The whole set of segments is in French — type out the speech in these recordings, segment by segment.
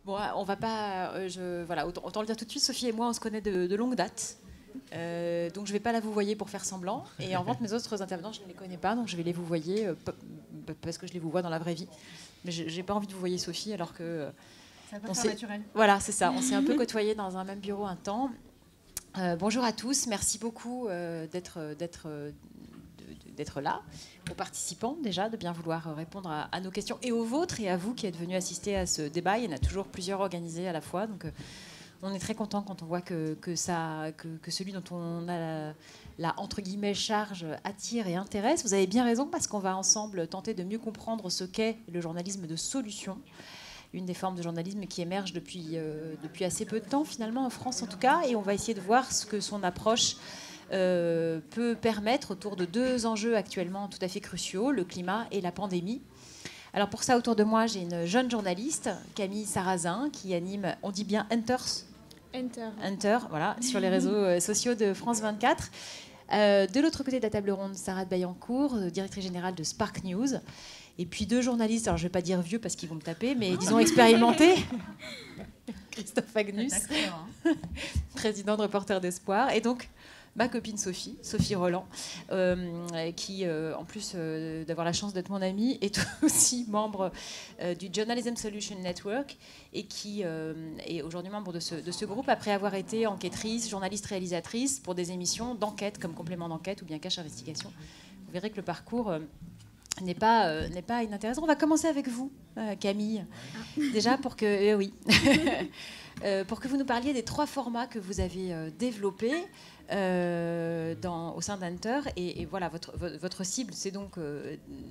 Bon, on va pas. Voilà, autant le dire tout de suite. Sophie et moi, on se connaît de longue date. Donc je ne vais pas la vous voyer pour faire semblant. Et en revanche, mes autres intervenants, je ne les connais pas, donc je vais les vous voyer parce que je les vous vois dans la vraie vie. Mais je n'ai pas envie de vous voyer Sophie alors que. Ça va pas faire naturel. Voilà, c'est ça. On s'est un peu côtoyés dans un même bureau un temps. Bonjour à tous. Merci beaucoup d'être là, aux participants déjà, de bien vouloir répondre à nos questions et aux vôtres et à vous qui êtes venus assister à ce débat. Il y en a toujours plusieurs organisés à la fois. Donc, on est très content quand on voit que celui dont on a la entre guillemets charge attire et intéresse. Vous avez bien raison parce qu'on va ensemble tenter de mieux comprendre ce qu'est le journalisme de solution, une des formes de journalisme qui émerge depuis assez peu de temps finalement en France en tout cas, et on va essayer de voir ce que son approche peut permettre autour de deux enjeux actuellement tout à fait cruciaux, le climat et la pandémie. Alors pour ça, autour de moi, j'ai une jeune journaliste, Camille Sarrazin, qui anime, on dit bien Enter, voilà, sur les réseaux sociaux de France 24. De l'autre côté de la table ronde, Sarah de Bayancourt, directrice générale de Spark News. Et puis deux journalistes, alors je ne vais pas dire vieux parce qu'ils vont me taper, mais disons expérimentés. Christophe Agnus, président de Reporters d'Espoir. Et donc, ma copine Sophie Roland, qui, en plus d'avoir la chance d'être mon amie, est aussi membre du Journalism Solution Network et qui est aujourd'hui membre de ce groupe après avoir été enquêtrice, journaliste réalisatrice pour des émissions d'enquête comme Complément d'enquête ou bien Cache Investigation. Vous verrez que le parcours n'est pas inintéressant. On va commencer avec vous, Camille. Déjà pour que... oui. Pour que vous nous parliez des trois formats que vous avez développés au sein d'Enter. Et voilà, votre cible, c'est donc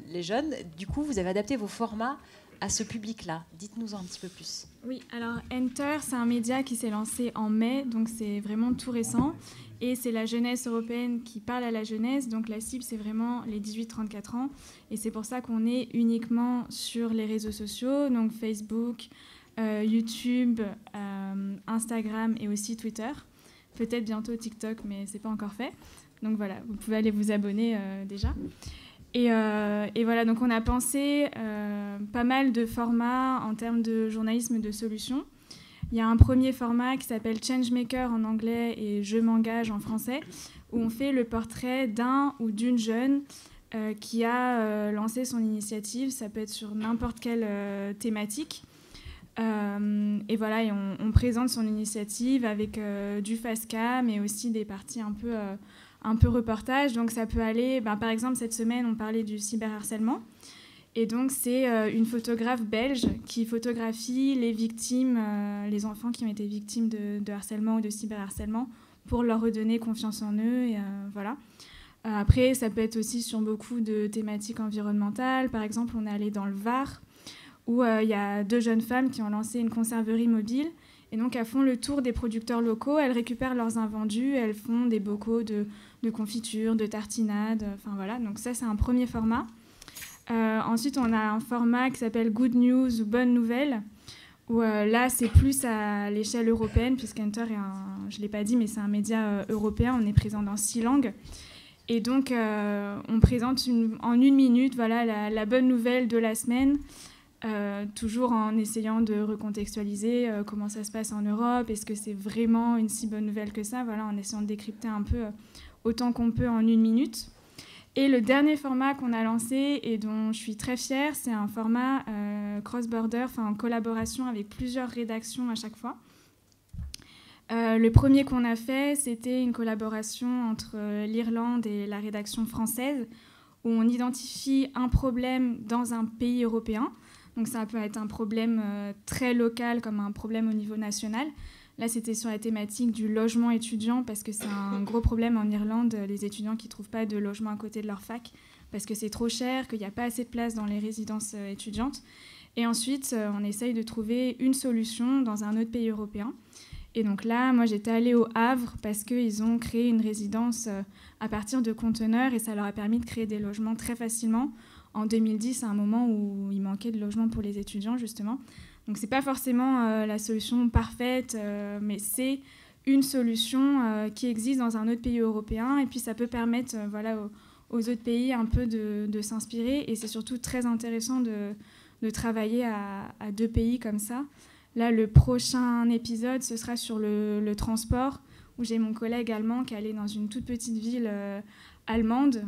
les jeunes. Du coup, vous avez adapté vos formats à ce public-là. Dites-nous un petit peu plus. Oui, alors Enter, c'est un média qui s'est lancé en mai, donc c'est vraiment tout récent. Et c'est la jeunesse européenne qui parle à la jeunesse. Donc la cible, c'est vraiment les 18-34 ans. Et c'est pour ça qu'on est uniquement sur les réseaux sociaux, donc Facebook, YouTube, Instagram et aussi Twitter. Peut-être bientôt TikTok, mais c'est pas encore fait. Donc voilà, vous pouvez aller vous abonner déjà. Et voilà, donc on a pensé pas mal de formats en termes de journalisme de solution. Il y a un premier format qui s'appelle Changemaker en anglais et Je m'engage en français, où on fait le portrait d'un ou d'une jeune qui a lancé son initiative. Ça peut être sur n'importe quelle thématique. Et voilà, et on présente son initiative avec du face-cam mais aussi des parties un peu reportage. Donc ça peut aller, par exemple cette semaine on parlait du cyberharcèlement. Et donc c'est une photographe belge qui photographie les victimes, les enfants qui ont été victimes de harcèlement ou de cyberharcèlement pour leur redonner confiance en eux. Et, voilà. Après ça peut être aussi sur beaucoup de thématiques environnementales. Par exemple on est allé dans le Var, où il y a deux jeunes femmes qui ont lancé une conserverie mobile. Et donc, elles font le tour des producteurs locaux, elles récupèrent leurs invendus, elles font des bocaux de confiture, de tartinade, enfin voilà. Donc ça, c'est un premier format. Ensuite, on a un format qui s'appelle Good News ou Bonne Nouvelle, où là, c'est plus à l'échelle européenne, puisqu'Enter est je ne l'ai pas dit, mais c'est un média européen, on est présent dans 6 langues. Et donc, on présente en 1 minute voilà, la bonne nouvelle de la semaine, toujours en essayant de recontextualiser comment ça se passe en Europe, est-ce que c'est vraiment une si bonne nouvelle que ça, voilà, en essayant de décrypter un peu autant qu'on peut en 1 minute. Et le dernier format qu'on a lancé et dont je suis très fière, c'est un format cross-border, en collaboration avec plusieurs rédactions à chaque fois. Le premier qu'on a fait, c'était une collaboration entre l'Irlande et la rédaction française, où on identifie un problème dans un pays européen. Donc ça peut être un problème très local comme un problème au niveau national. Là, c'était sur la thématique du logement étudiant parce que c'est un gros problème en Irlande, les étudiants qui ne trouvent pas de logement à côté de leur fac parce que c'est trop cher, qu'il n'y a pas assez de place dans les résidences étudiantes. Et ensuite, on essaye de trouver une solution dans un autre pays européen. Et donc là, moi, j'étais allée au Havre parce qu'ils ont créé une résidence à partir de conteneurs et ça leur a permis de créer des logements très facilement. En 2010, à un moment où il manquait de logements pour les étudiants, justement. Donc, ce n'est pas forcément la solution parfaite, mais c'est une solution qui existe dans un autre pays européen. Et puis, ça peut permettre voilà, aux autres pays un peu de s'inspirer. Et c'est surtout très intéressant de travailler à 2 pays comme ça. Là, le prochain épisode, ce sera sur le transport, où j'ai mon collègue allemand qui est allé dans une toute petite ville allemande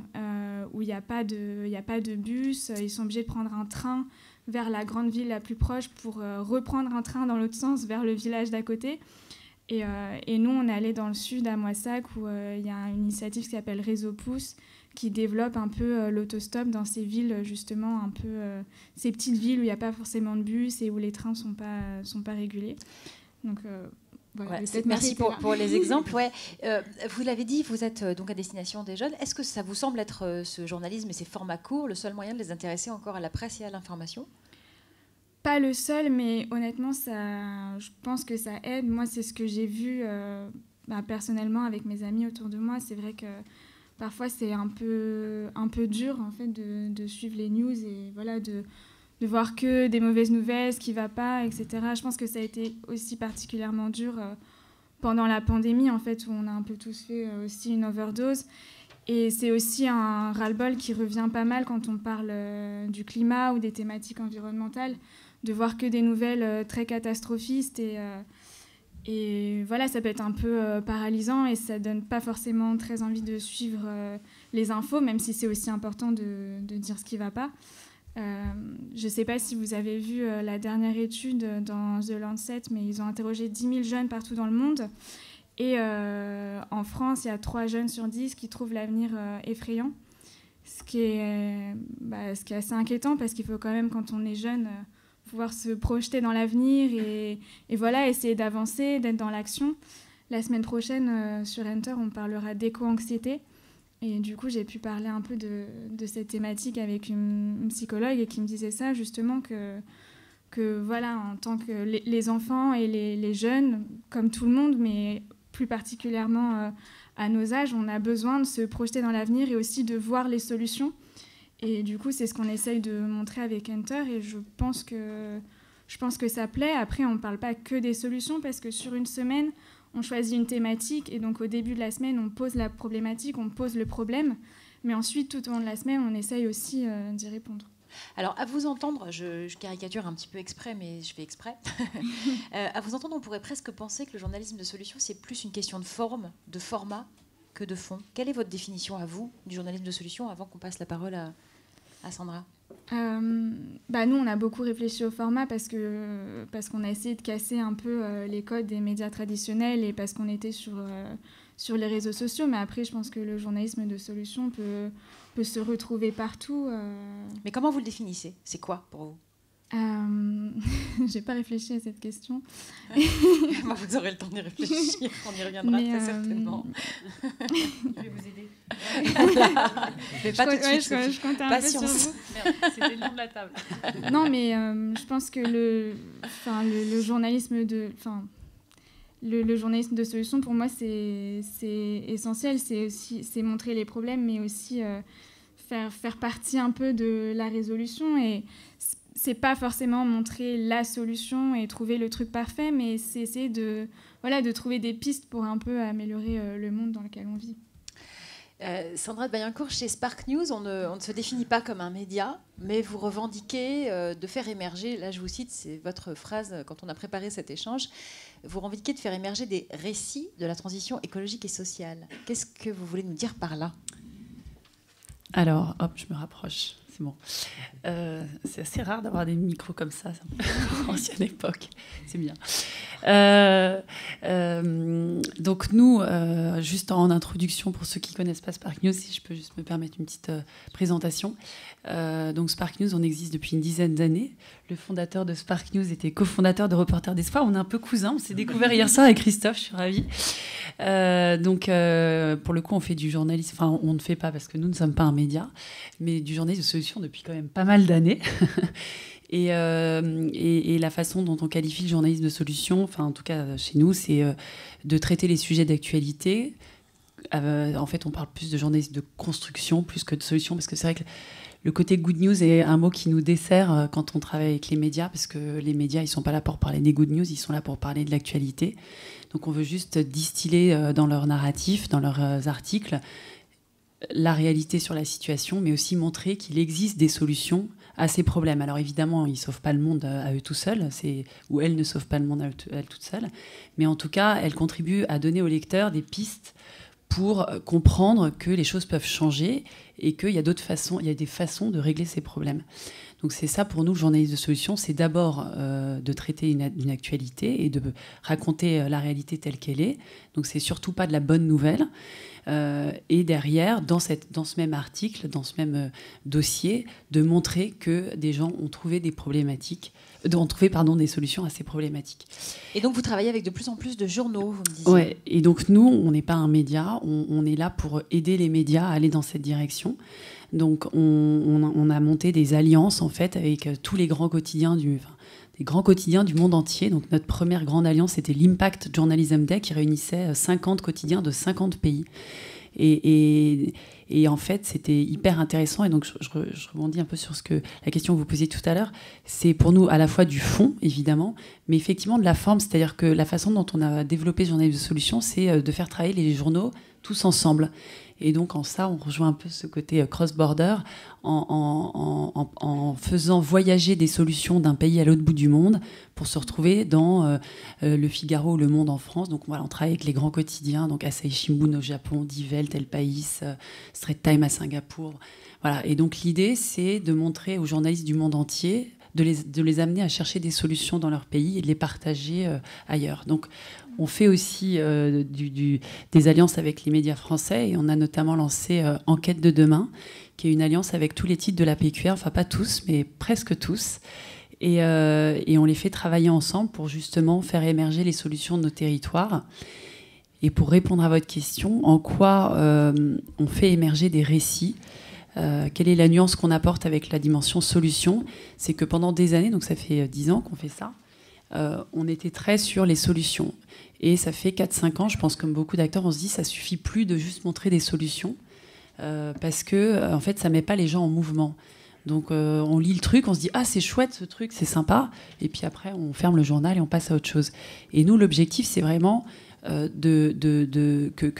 où il n'y a pas de bus. Ils sont obligés de prendre un train vers la grande ville la plus proche pour reprendre un train dans l'autre sens vers le village d'à côté. Et nous, on est allé dans le sud, à Moissac, où il y a une initiative qui s'appelle Réseau Pouce, qui développe un peu l'autostop dans ces villes, justement, un peu ces petites villes où il n'y a pas forcément de bus et où les trains sont pas réguliers. Donc, voilà, merci pour les exemples. Ouais. Vous l'avez dit, vous êtes donc à destination des jeunes. Est-ce que ça vous semble être, ce journalisme et ces formats courts, le seul moyen de les intéresser encore à la presse et à l'information ? Pas le seul, mais honnêtement, je pense que ça aide. Moi, c'est ce que j'ai vu personnellement avec mes amis autour de moi. C'est vrai que parfois, c'est un peu dur en fait, de suivre les news et voilà, de voir que des mauvaises nouvelles, ce qui ne va pas, etc. Je pense que ça a été aussi particulièrement dur pendant la pandémie, en fait, où on a un peu tous fait aussi une overdose. Et c'est aussi un ras-le-bol qui revient pas mal quand on parle du climat ou des thématiques environnementales, de voir que des nouvelles très catastrophistes. Et voilà, ça peut être un peu paralysant et ça donne pas forcément très envie de suivre les infos, même si c'est aussi important de dire ce qui va pas. Je sais pas si vous avez vu la dernière étude dans The Lancet, mais ils ont interrogé 10 000 jeunes partout dans le monde. Et en France, il y a 3 jeunes sur 10 qui trouvent l'avenir effrayant, ce qui est assez inquiétant parce qu'il faut quand même, quand on est jeune, pouvoir se projeter dans l'avenir et voilà, essayer d'avancer, d'être dans l'action. La semaine prochaine, sur Enter, on parlera d'éco-anxiété. Et du coup, j'ai pu parler un peu de cette thématique avec une psychologue et qui me disait ça, justement, que voilà, en tant que les enfants et les jeunes, comme tout le monde, mais plus particulièrement à nos âges, on a besoin de se projeter dans l'avenir et aussi de voir les solutions. Et du coup, c'est ce qu'on essaye de montrer avec Enter et je pense que ça plaît. Après, on ne parle pas que des solutions parce que sur une semaine, on choisit une thématique et donc au début de la semaine, on pose la problématique, on pose le problème. Mais ensuite, tout au long de la semaine, on essaye aussi d'y répondre. Alors, à vous entendre, je caricature un petit peu exprès, mais je fais exprès. À vous entendre, on pourrait presque penser que le journalisme de solution, c'est plus une question de forme, de format, que de fond. Quelle est votre définition à vous du journalisme de solution avant qu'on passe la parole à Sandra ? Nous, on a beaucoup réfléchi au format parce qu'on a essayé de casser un peu les codes des médias traditionnels et parce qu'on était sur les réseaux sociaux. Mais après, je pense que le journalisme de solution peut se retrouver partout. Mais comment vous le définissez ? C'est quoi pour vous ? J'ai pas réfléchi à cette question. Vous aurez le temps d'y réfléchir, on y reviendra très certainement. Je vais vous aider. Mais pas tout de suite, je comptais un peu sur vous. Merde, c'était le nom de la table. Non, mais je pense que le journalisme le journalisme de solution, pour moi, c'est essentiel. C'est montrer les problèmes, mais aussi faire partie un peu de la résolution. Et c'est pas forcément montrer la solution et trouver le truc parfait, mais c'est essayer de trouver des pistes pour un peu améliorer le monde dans lequel on vit. Sandra de Bayencourt, chez Spark News, on ne se définit pas comme un média, mais vous revendiquez de faire émerger, là je vous cite, c'est votre phrase quand on a préparé cet échange, vous revendiquez de faire émerger des récits de la transition écologique et sociale. Qu'est-ce que vous voulez nous dire par là ? Alors, hop, je me rapproche. C'est bon. C'est assez rare d'avoir des micros comme ça. C'est un peu ancienne époque. C'est bien. Donc nous, juste en introduction, pour ceux qui ne connaissent pas Spark News, si je peux juste me permettre une petite présentation. Donc Spark News, on existe depuis une dizaine d'années. Le fondateur de Spark News était cofondateur de Reporters d'Espoir. On est un peu cousins. On s'est découvert hier soir avec Christophe. Je suis ravie. Pour le coup, on fait du journalisme. Enfin, on ne fait pas parce que nous ne sommes pas un média, mais du journalisme de solution depuis quand même pas mal d'années. Et la façon dont on qualifie le journalisme de solution, enfin en tout cas chez nous, c'est de traiter les sujets d'actualité. En fait, on parle plus de journalisme de construction plus que de solution, parce que c'est vrai que le côté good news est un mot qui nous dessert quand on travaille avec les médias, parce que les médias, ils sont pas là pour parler des good news, ils sont là pour parler de l'actualité. Donc on veut juste distiller dans leurs narratifs, dans leurs articles, la réalité sur la situation, mais aussi montrer qu'il existe des solutions à ces problèmes. Alors évidemment, ils ne sauvent pas le monde à eux tout seuls, ou elles ne sauvent pas le monde à elles toutes seules, mais en tout cas, elles contribuent à donner aux lecteurs des pistes pour comprendre que les choses peuvent changer et qu'il y a d'autres façons, il y a des façons de régler ces problèmes. Donc c'est ça pour nous, le journalisme de solution, c'est d'abord de traiter une actualité et de raconter la réalité telle qu'elle est. Donc c'est surtout pas de la bonne nouvelle. Et derrière, dans ce même article, dans ce même dossier, de montrer que des gens ont trouvé des solutions à ces problématiques. Et donc vous travaillez avec de plus en plus de journaux, vous me disiez. Ouais. Et donc nous, on n'est pas un média, on est là pour aider les médias à aller dans cette direction. Donc on a monté des alliances en fait avec tous les grands quotidiens des grands quotidiens du monde entier. Donc notre première grande alliance, c'était l'Impact Journalism Day qui réunissait 50 quotidiens de 50 pays. Et en fait, c'était hyper intéressant. Et donc, je rebondis un peu sur la question que vous posiez tout à l'heure. C'est pour nous à la fois du fond, évidemment, mais effectivement de la forme. C'est-à-dire que la façon dont on a développé Journalisme de Solutions, c'est de faire travailler les journaux tous ensemble. Et donc, en ça, on rejoint un peu ce côté cross-border en faisant voyager des solutions d'un pays à l'autre bout du monde pour se retrouver dans Le Figaro ou Le Monde en France. Donc, voilà, on travaille avec les grands quotidiens, donc Asahi Shimbun au Japon, Die Welt, El País, Straits Times à Singapour. Voilà. Et donc, l'idée, c'est de montrer aux journalistes du monde entier, de les amener à chercher des solutions dans leur pays et de les partager ailleurs. Donc, on fait aussi des alliances avec les médias français et on a notamment lancé Enquête de demain, qui est une alliance avec tous les titres de la PQR, enfin pas tous, mais presque tous. Et on les fait travailler ensemble pour justement faire émerger les solutions de nos territoires. Et pour répondre à votre question, en quoi on fait émerger des récits, quelle est la nuance qu'on apporte avec la dimension solution? C'est que pendant des années, donc ça fait 10 ans qu'on fait ça, on était très sur les solutions. Et ça fait 4-5 ans, je pense, comme beaucoup d'acteurs, on se dit ça suffit plus de juste montrer des solutions parce que en fait, ça met pas les gens en mouvement. Donc on lit le truc, on se dit ah c'est chouette ce truc, c'est sympa, et puis après on ferme le journal et on passe à autre chose. Et nous, l'objectif, c'est vraiment que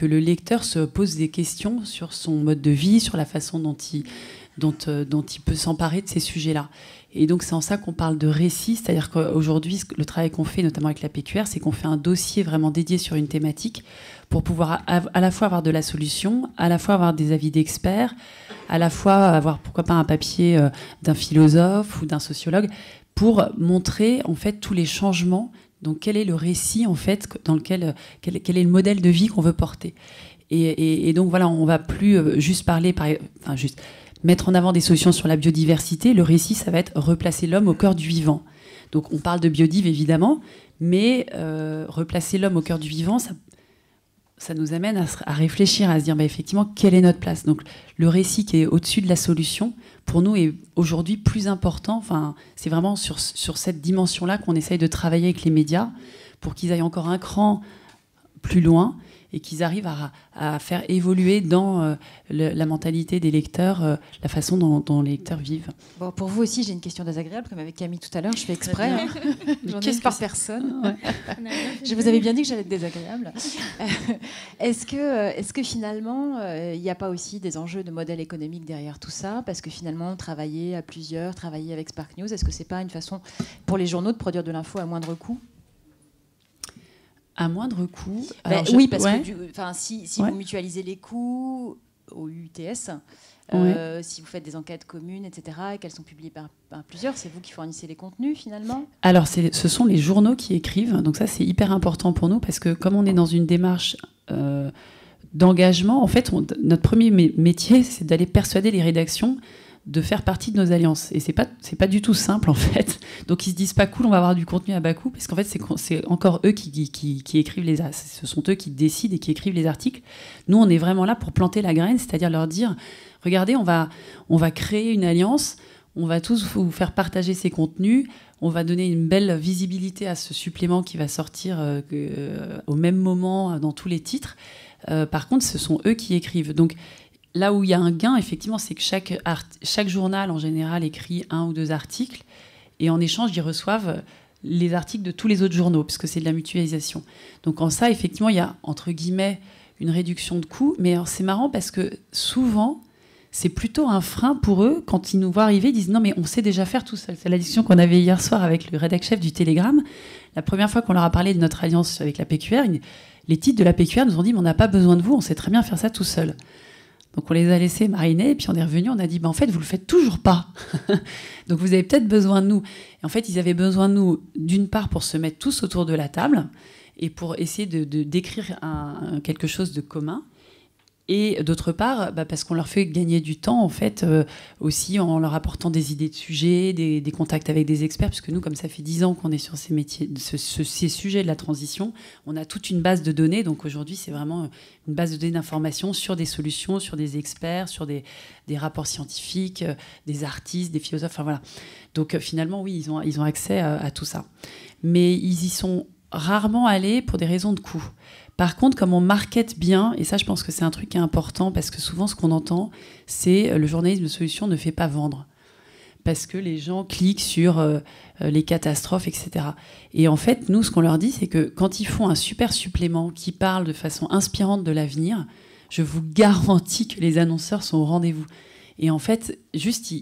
le lecteur se pose des questions sur son mode de vie, sur la façon dont il peut s'emparer de ces sujets-là. Et donc c'est en ça qu'on parle de récit, c'est-à-dire qu'aujourd'hui, le travail qu'on fait, notamment avec la PQR, c'est qu'on fait un dossier vraiment dédié sur une thématique pour pouvoir à la fois avoir de la solution, à la fois avoir des avis d'experts, à la fois avoir, pourquoi pas, un papier d'un philosophe ou d'un sociologue, pour montrer en fait tous les changements. Donc quel est le récit en fait dans lequel quel est le modèle de vie qu'on veut porter. Et donc voilà, on va plus juste parler, juste mettre en avant des solutions sur la biodiversité. Le récit, ça va être replacer l'homme au cœur du vivant. Donc on parle de biodive évidemment, mais replacer l'homme au cœur du vivant, ça nous amène à réfléchir, à se dire effectivement quelle est notre place. Donc le récit qui est au-dessus de la solution, pour nous, est aujourd'hui plus important. Enfin, c'est vraiment sur cette dimension-là qu'on essaye de travailler avec les médias pour qu'ils aillent encore un cran plus loin et qu'ils arrivent à faire évoluer dans la mentalité des lecteurs, la façon dont les lecteurs vivent. Bon, pour vous aussi, j'ai une question désagréable, comme avec Camille tout à l'heure, je fais exprès. Hein. J'en ai une par personne. Ouais. Je vous avais bien dit que j'allais être désagréable. Est-ce que finalement, il n'y a pas aussi des enjeux de modèle économique derrière tout ça? Parce que finalement, travailler à plusieurs, travailler avec Spark News, est-ce que ce n'est pas une façon pour les journaux de produire de l'info à moindre coût? À moindre coût. Oui, parce que si vous mutualisez les coûts au UTS, si vous faites des enquêtes communes, etc., et qu'elles sont publiées par plusieurs, c'est vous qui fournissez les contenus finalement? Alors, ce sont les journaux qui écrivent. Donc ça, c'est hyper important pour nous parce que comme on est dans une démarche d'engagement, en fait, notre premier métier, c'est d'aller persuader les rédactions de faire partie de nos alliances. Et c'est pas du tout simple, en fait. Donc, ils se disent pas cool, on va avoir du contenu à bas coût, parce qu'en fait, c'est encore eux qui écrivent ce sont eux qui décident et qui écrivent les articles. Nous, on est vraiment là pour planter la graine, c'est-à-dire leur dire, regardez, on va créer une alliance, on va tous vous faire partager ces contenus, on va donner une belle visibilité à ce supplément qui va sortir au même moment dans tous les titres. Par contre, ce sont eux qui écrivent. Donc, là où il y a un gain, effectivement, c'est que chaque journal, en général, écrit 1 ou 2 articles. Et en échange, ils reçoivent les articles de tous les autres journaux, puisque c'est de la mutualisation. Donc, en ça, effectivement, il y a, entre guillemets, une réduction de coûts. Mais alors, c'est marrant parce que souvent, c'est plutôt un frein pour eux. Quand ils nous voient arriver, ils disent non, mais on sait déjà faire tout seul. C'est la discussion qu'on avait hier soir avec le rédac-chef du Télégramme. La première fois qu'on leur a parlé de notre alliance avec la PQR, les titres de la PQR nous ont dit mais on n'a pas besoin de vous, on sait très bien faire ça tout seul. Donc on les a laissés mariner, et puis on est revenu, on a dit en fait vous le faites toujours pas. Donc vous avez peut-être besoin de nous. Et en fait ils avaient besoin de nous d'une part pour se mettre tous autour de la table et pour essayer d'écrire quelque chose de commun. Et d'autre part, parce qu'on leur fait gagner du temps, en fait, aussi en leur apportant des idées de sujets, des contacts avec des experts, puisque nous, comme ça fait 10 ans qu'on est sur ces métiers, ces sujets de la transition, on a toute une base de données. Donc aujourd'hui, c'est vraiment une base de données d'informations sur des solutions, sur des experts, sur des rapports scientifiques, des artistes, des philosophes, enfin voilà. Donc finalement, oui, ils ont accès à tout ça. Mais ils y sont rarement allés pour des raisons de coût. Par contre, comme on market bien, et ça je pense que c'est un truc qui est important, parce que souvent ce qu'on entend, c'est le journalisme de solution ne fait pas vendre. Parce que les gens cliquent sur les catastrophes, etc. Et en fait, nous, ce qu'on leur dit, c'est que quand ils font un super supplément qui parle de façon inspirante de l'avenir, je vous garantis que les annonceurs sont au rendez-vous. Et en fait, juste,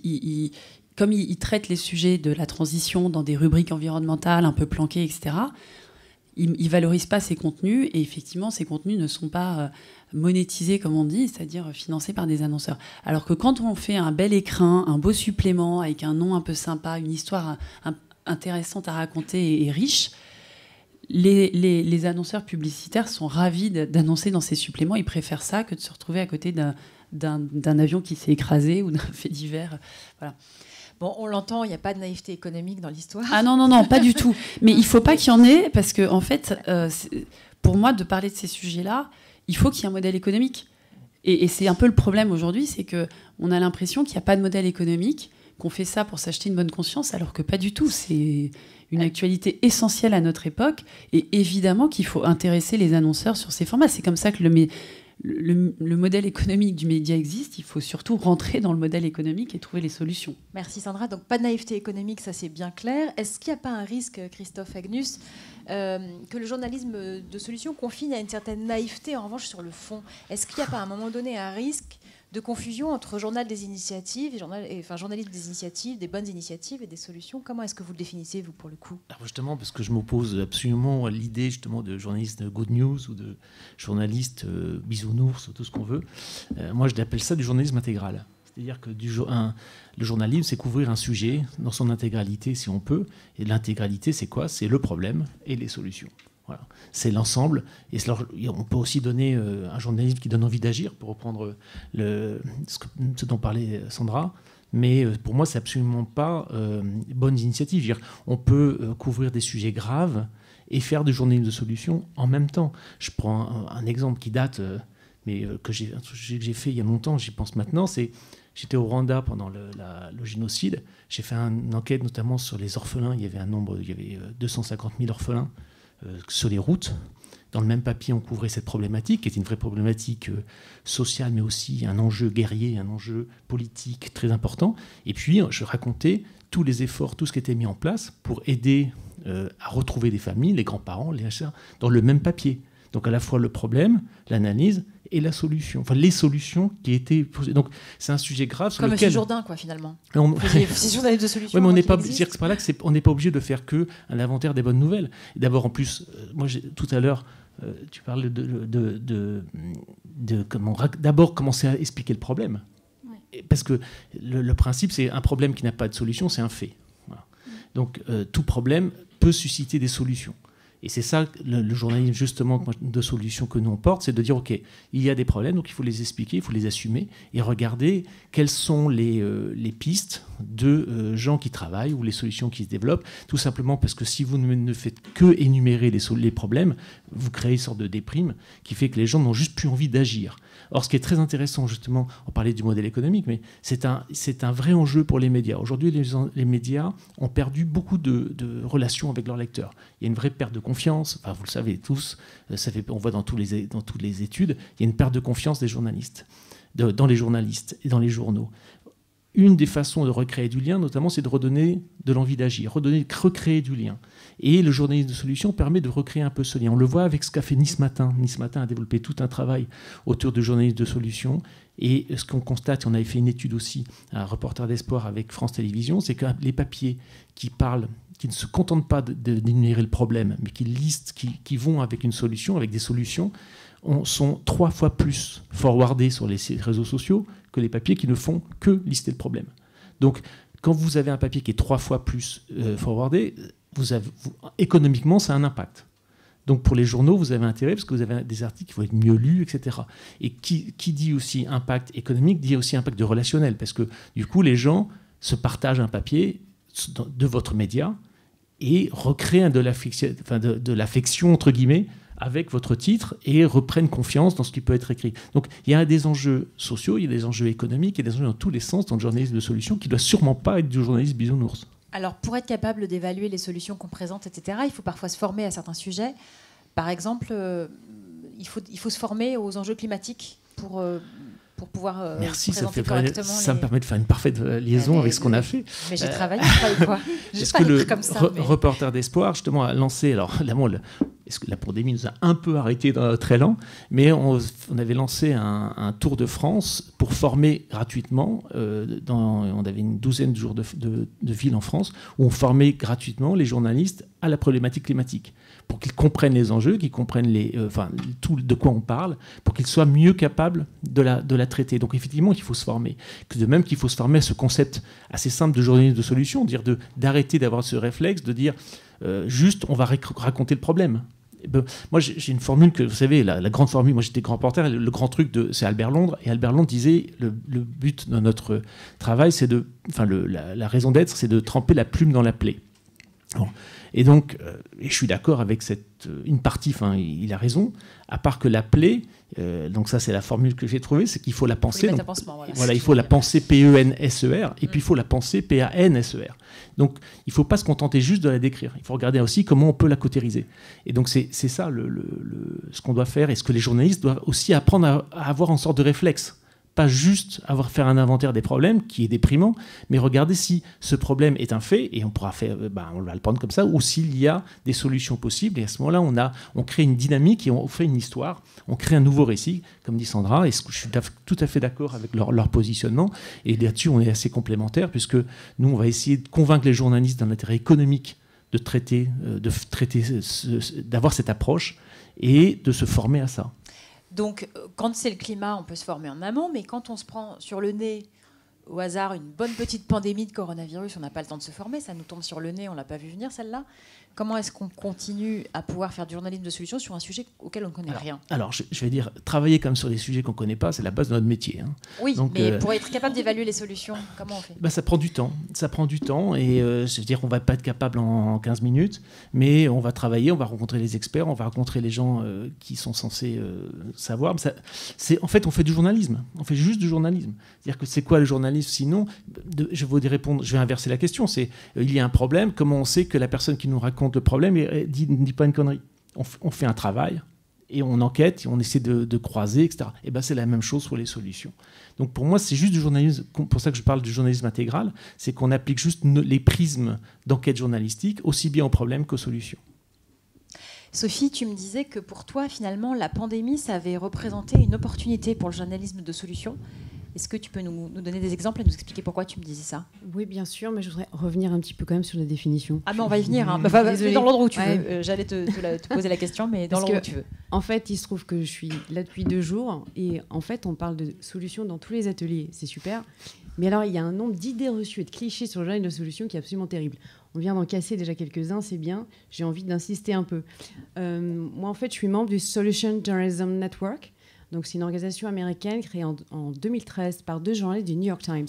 comme ils traitent les sujets de la transition dans des rubriques environnementales un peu planquées, etc., ils ne valorisent pas ces contenus, et effectivement, ces contenus ne sont pas monétisés, comme on dit, c'est-à-dire financés par des annonceurs. Alors que quand on fait un bel écrin, un beau supplément, avec un nom un peu sympa, une histoire intéressante à raconter et riche, les annonceurs publicitaires sont ravis d'annoncer dans ces suppléments. Ils préfèrent ça que de se retrouver à côté d'un avion qui s'est écrasé ou d'un fait divers. Voilà. Bon, on l'entend, il n'y a pas de naïveté économique dans l'histoire. Ah non, pas du tout. Mais il ne faut pas qu'il y en ait, parce que, en fait, pour moi, de parler de ces sujets-là, il faut qu'il y ait un modèle économique. Et c'est un peu le problème aujourd'hui, c'est qu'on a l'impression qu'il n'y a pas de modèle économique, qu'on fait ça pour s'acheter une bonne conscience, alors que pas du tout. C'est une actualité essentielle à notre époque. Et évidemment qu'il faut intéresser les annonceurs sur ces formats. C'est comme ça que le modèle économique du média existe. Il faut surtout rentrer dans le modèle économique et trouver les solutions. Merci Sandra. Donc pas de naïveté économique, ça c'est bien clair. Est-ce qu'il n'y a pas un risque, Christophe Agnus, que le journalisme de solution confine à une certaine naïveté en revanche sur le fond? Est-ce qu'il n'y a pas à un moment donné un risque de confusion entre journal des initiatives, journalisme des initiatives, des bonnes initiatives et des solutions? Comment est-ce que vous le définissez, vous, pour le coup? Alors justement, parce que je m'oppose absolument à l'idée justement de journaliste good news ou de journaliste bisounours ou tout ce qu'on veut. Moi, je l'appelle ça du journalisme intégral. C'est-à-dire que le journalisme, c'est couvrir un sujet dans son intégralité, si on peut. Et l'intégralité, c'est quoi? C'est le problème et les solutions. Voilà. C'est l'ensemble. Et on peut aussi donner un journalisme qui donne envie d'agir, pour reprendre ce dont parlait Sandra. Mais pour moi, c'est absolument pas bonne initiative. On peut couvrir des sujets graves et faire du journalisme de solution en même temps. Je prends un exemple qui date, mais que j'ai fait il y a longtemps, j'y pense maintenant. J'étais au Rwanda pendant le génocide. J'ai fait une enquête notamment sur les orphelins. Il y avait 250 000 orphelins sur les routes. Dans le même papier, on couvrait cette problématique, qui est une vraie problématique sociale, mais aussi un enjeu guerrier, un enjeu politique très important. Et puis, je racontais tous les efforts, tout ce qui était mis en place pour aider à retrouver des familles, les grands-parents, les HR, dans le même papier. Donc, à la fois le problème, l'analyse et la solution. Enfin, les solutions qui étaient posées. Donc, c'est un sujet grave sur lequel... Comme M. Jourdain, quoi, finalement. C'est journaliste de solutions. Oui, mais on n'est pas, pas obligé de faire qu'un inventaire des bonnes nouvelles. D'abord, en plus, moi, tout à l'heure, tu parlais de comment d'abord commencer à expliquer le problème. Ouais. Parce que le principe, c'est un problème qui n'a pas de solution, c'est un fait. Voilà. Donc, tout problème peut susciter des solutions. Et c'est ça, le journalisme justement de solutions que nous on porte, c'est de dire, OK, il y a des problèmes, donc il faut les expliquer, il faut les assumer, et regarder quelles sont les pistes de gens qui travaillent ou les solutions qui se développent, tout simplement parce que si vous ne faites que énumérer les problèmes, vous créez une sorte de déprime qui fait que les gens n'ont juste plus envie d'agir. Or, ce qui est très intéressant, justement, on parlait du modèle économique, mais c'est un vrai enjeu pour les médias. Aujourd'hui, les médias ont perdu beaucoup de relations avec leurs lecteurs. Il y a une vraie perte de confiance, enfin, vous le savez tous, on voit dans toutes les études, il y a une perte de confiance des journalistes, dans les journalistes et dans les journaux. une des façons de recréer du lien, notamment, c'est de redonner de l'envie d'agir, recréer du lien. Et le journalisme de solution permet de recréer un peu ce lien. On le voit avec ce qu'a fait Nice Matin. Nice Matin a développé tout un travail autour du journalisme de solution. Et ce qu'on constate, on avait fait une étude aussi, un reporter d'espoir avec France Télévisions, c'est que les papiers qui parlent, qui ne se contentent pas d'énumérer le problème, mais qui listent, qui vont avec une solution, avec des solutions, sont 3 fois plus forwardés sur les réseaux sociaux que les papiers qui ne font que lister le problème. Donc, quand vous avez un papier qui est 3 fois plus forwardé, économiquement, ça a un impact. Donc, pour les journaux, vous avez intérêt parce que vous avez des articles qui vont être mieux lus, etc. Et qui dit aussi impact économique, dit aussi impact de relationnel, parce que du coup, les gens se partagent un papier de votre média et recréent de l'affection, entre guillemets, avec votre titre et reprennent confiance dans ce qui peut être écrit. Donc il y a des enjeux sociaux, il y a des enjeux économiques, il y a des enjeux dans tous les sens dans le journalisme de solution qui ne doit sûrement pas être du journalisme bisounours. Alors pour être capable d'évaluer les solutions qu'on présente, etc., il faut parfois se former à certains sujets. Par exemple, il faut se former aux enjeux climatiques pour pouvoir Merci, présenter correctement. Ça me permet de faire une parfaite liaison avec ce qu'on a fait. Mais j'ai travaillé, pas quoi. Est-ce que le reporter d'espoir, justement, a lancé... Alors, est-ce que la pandémie nous a un peu arrêté dans notre élan, mais on avait lancé un tour de France pour former gratuitement. On avait une douzaine de jours de villes en France où on formait gratuitement les journalistes à la problématique climatique, pour qu'ils comprennent les enjeux, qu'ils comprennent tout de quoi on parle, pour qu'ils soient mieux capables de la traiter. Donc effectivement, il faut se former. De même qu'il faut se former à ce concept assez simple de journalisme de solution, d'arrêter d'avoir ce réflexe, de dire juste on va raconter le problème. Moi, j'ai une formule que, vous savez, la grande formule, moi j'étais grand reporter, le grand truc, c'est Albert Londres, et Albert Londres disait, le but de notre travail, c'est la raison d'être, c'est de tremper la plume dans la plaie. Bon. Et donc, et je suis d'accord avec une partie, il a raison, à part que la plaie, donc ça c'est la formule que j'ai trouvée, c'est qu'il faut la penser. Il faut la penser P-E-N-S-E-R, et puis il faut la penser P-A-N-S-E-R. Donc il ne faut pas se contenter juste de la décrire, il faut regarder aussi comment on peut la cautériser. Et donc c'est ça ce qu'on doit faire, et ce que les journalistes doivent aussi apprendre à avoir en sorte de réflexe. Pas juste faire un inventaire des problèmes, qui est déprimant, mais regarder si ce problème est un fait, et on pourra on va le prendre comme ça, ou s'il y a des solutions possibles. Et à ce moment-là, on crée une dynamique et on fait une histoire, on crée un nouveau récit, comme dit Sandra, et je suis tout à fait d'accord avec leur positionnement. Et là-dessus, on est assez complémentaires, puisque nous, on va essayer de convaincre les journalistes d'un intérêt économique d'avoir cette approche et de se former à ça. Donc, quand c'est le climat, on peut se former en amont, mais quand on se prend sur le nez, au hasard, une bonne petite pandémie de coronavirus, on n'a pas le temps de se former, ça nous tombe sur le nez, on ne l'a pas vu venir, celle-là. Comment est-ce qu'on continue à pouvoir faire du journalisme de solution sur un sujet auquel on ne connaît rien ? Alors, je vais dire, travailler comme sur des sujets qu'on ne connaît pas, c'est la base de notre métier. Hein. Oui, donc, mais pour être capable d'évaluer les solutions, comment on fait ? Ça prend du temps. Ça prend du temps, et je veux dire, on ne va pas être capable en 15 minutes, mais on va travailler, on va rencontrer les experts, on va rencontrer les gens qui sont censés savoir. En fait, on fait du journalisme. On fait juste du journalisme. C'est-à-dire que c'est quoi le journalisme ? Sinon, je vais inverser la question. Il y a un problème, comment on sait que la personne qui nous raconte le problème ne dit pas une connerie ? On fait un travail et on enquête et on essaie de croiser, etc. Et c'est la même chose pour les solutions. Donc pour moi, c'est juste du journalisme, pour ça que je parle du journalisme intégral, c'est qu'on applique juste les prismes d'enquête journalistique aussi bien aux problèmes qu'aux solutions. Sophie, tu me disais que pour toi, finalement, la pandémie, ça avait représenté une opportunité pour le journalisme de solution. Est-ce que tu peux nous donner des exemples et nous expliquer pourquoi tu me disais ça ? Oui, bien sûr, mais je voudrais revenir un petit peu quand même sur la définition. Ah, mais on va y venir. Hein. Dans l'ordre où tu veux. J'allais te poser la question, mais dans l'ordre où tu veux. En fait, il se trouve que je suis là depuis 2 jours et en fait, on parle de solutions dans tous les ateliers. C'est super. Mais alors, il y a un nombre d'idées reçues et de clichés sur le journalisme de solutions qui est absolument terrible. On vient d'en casser déjà quelques-uns, c'est bien. J'ai envie d'insister un peu. Moi, en fait, je suis membre du Solution Journalism Network. Donc, c'est une organisation américaine créée en 2013 par 2 journalistes du New York Times.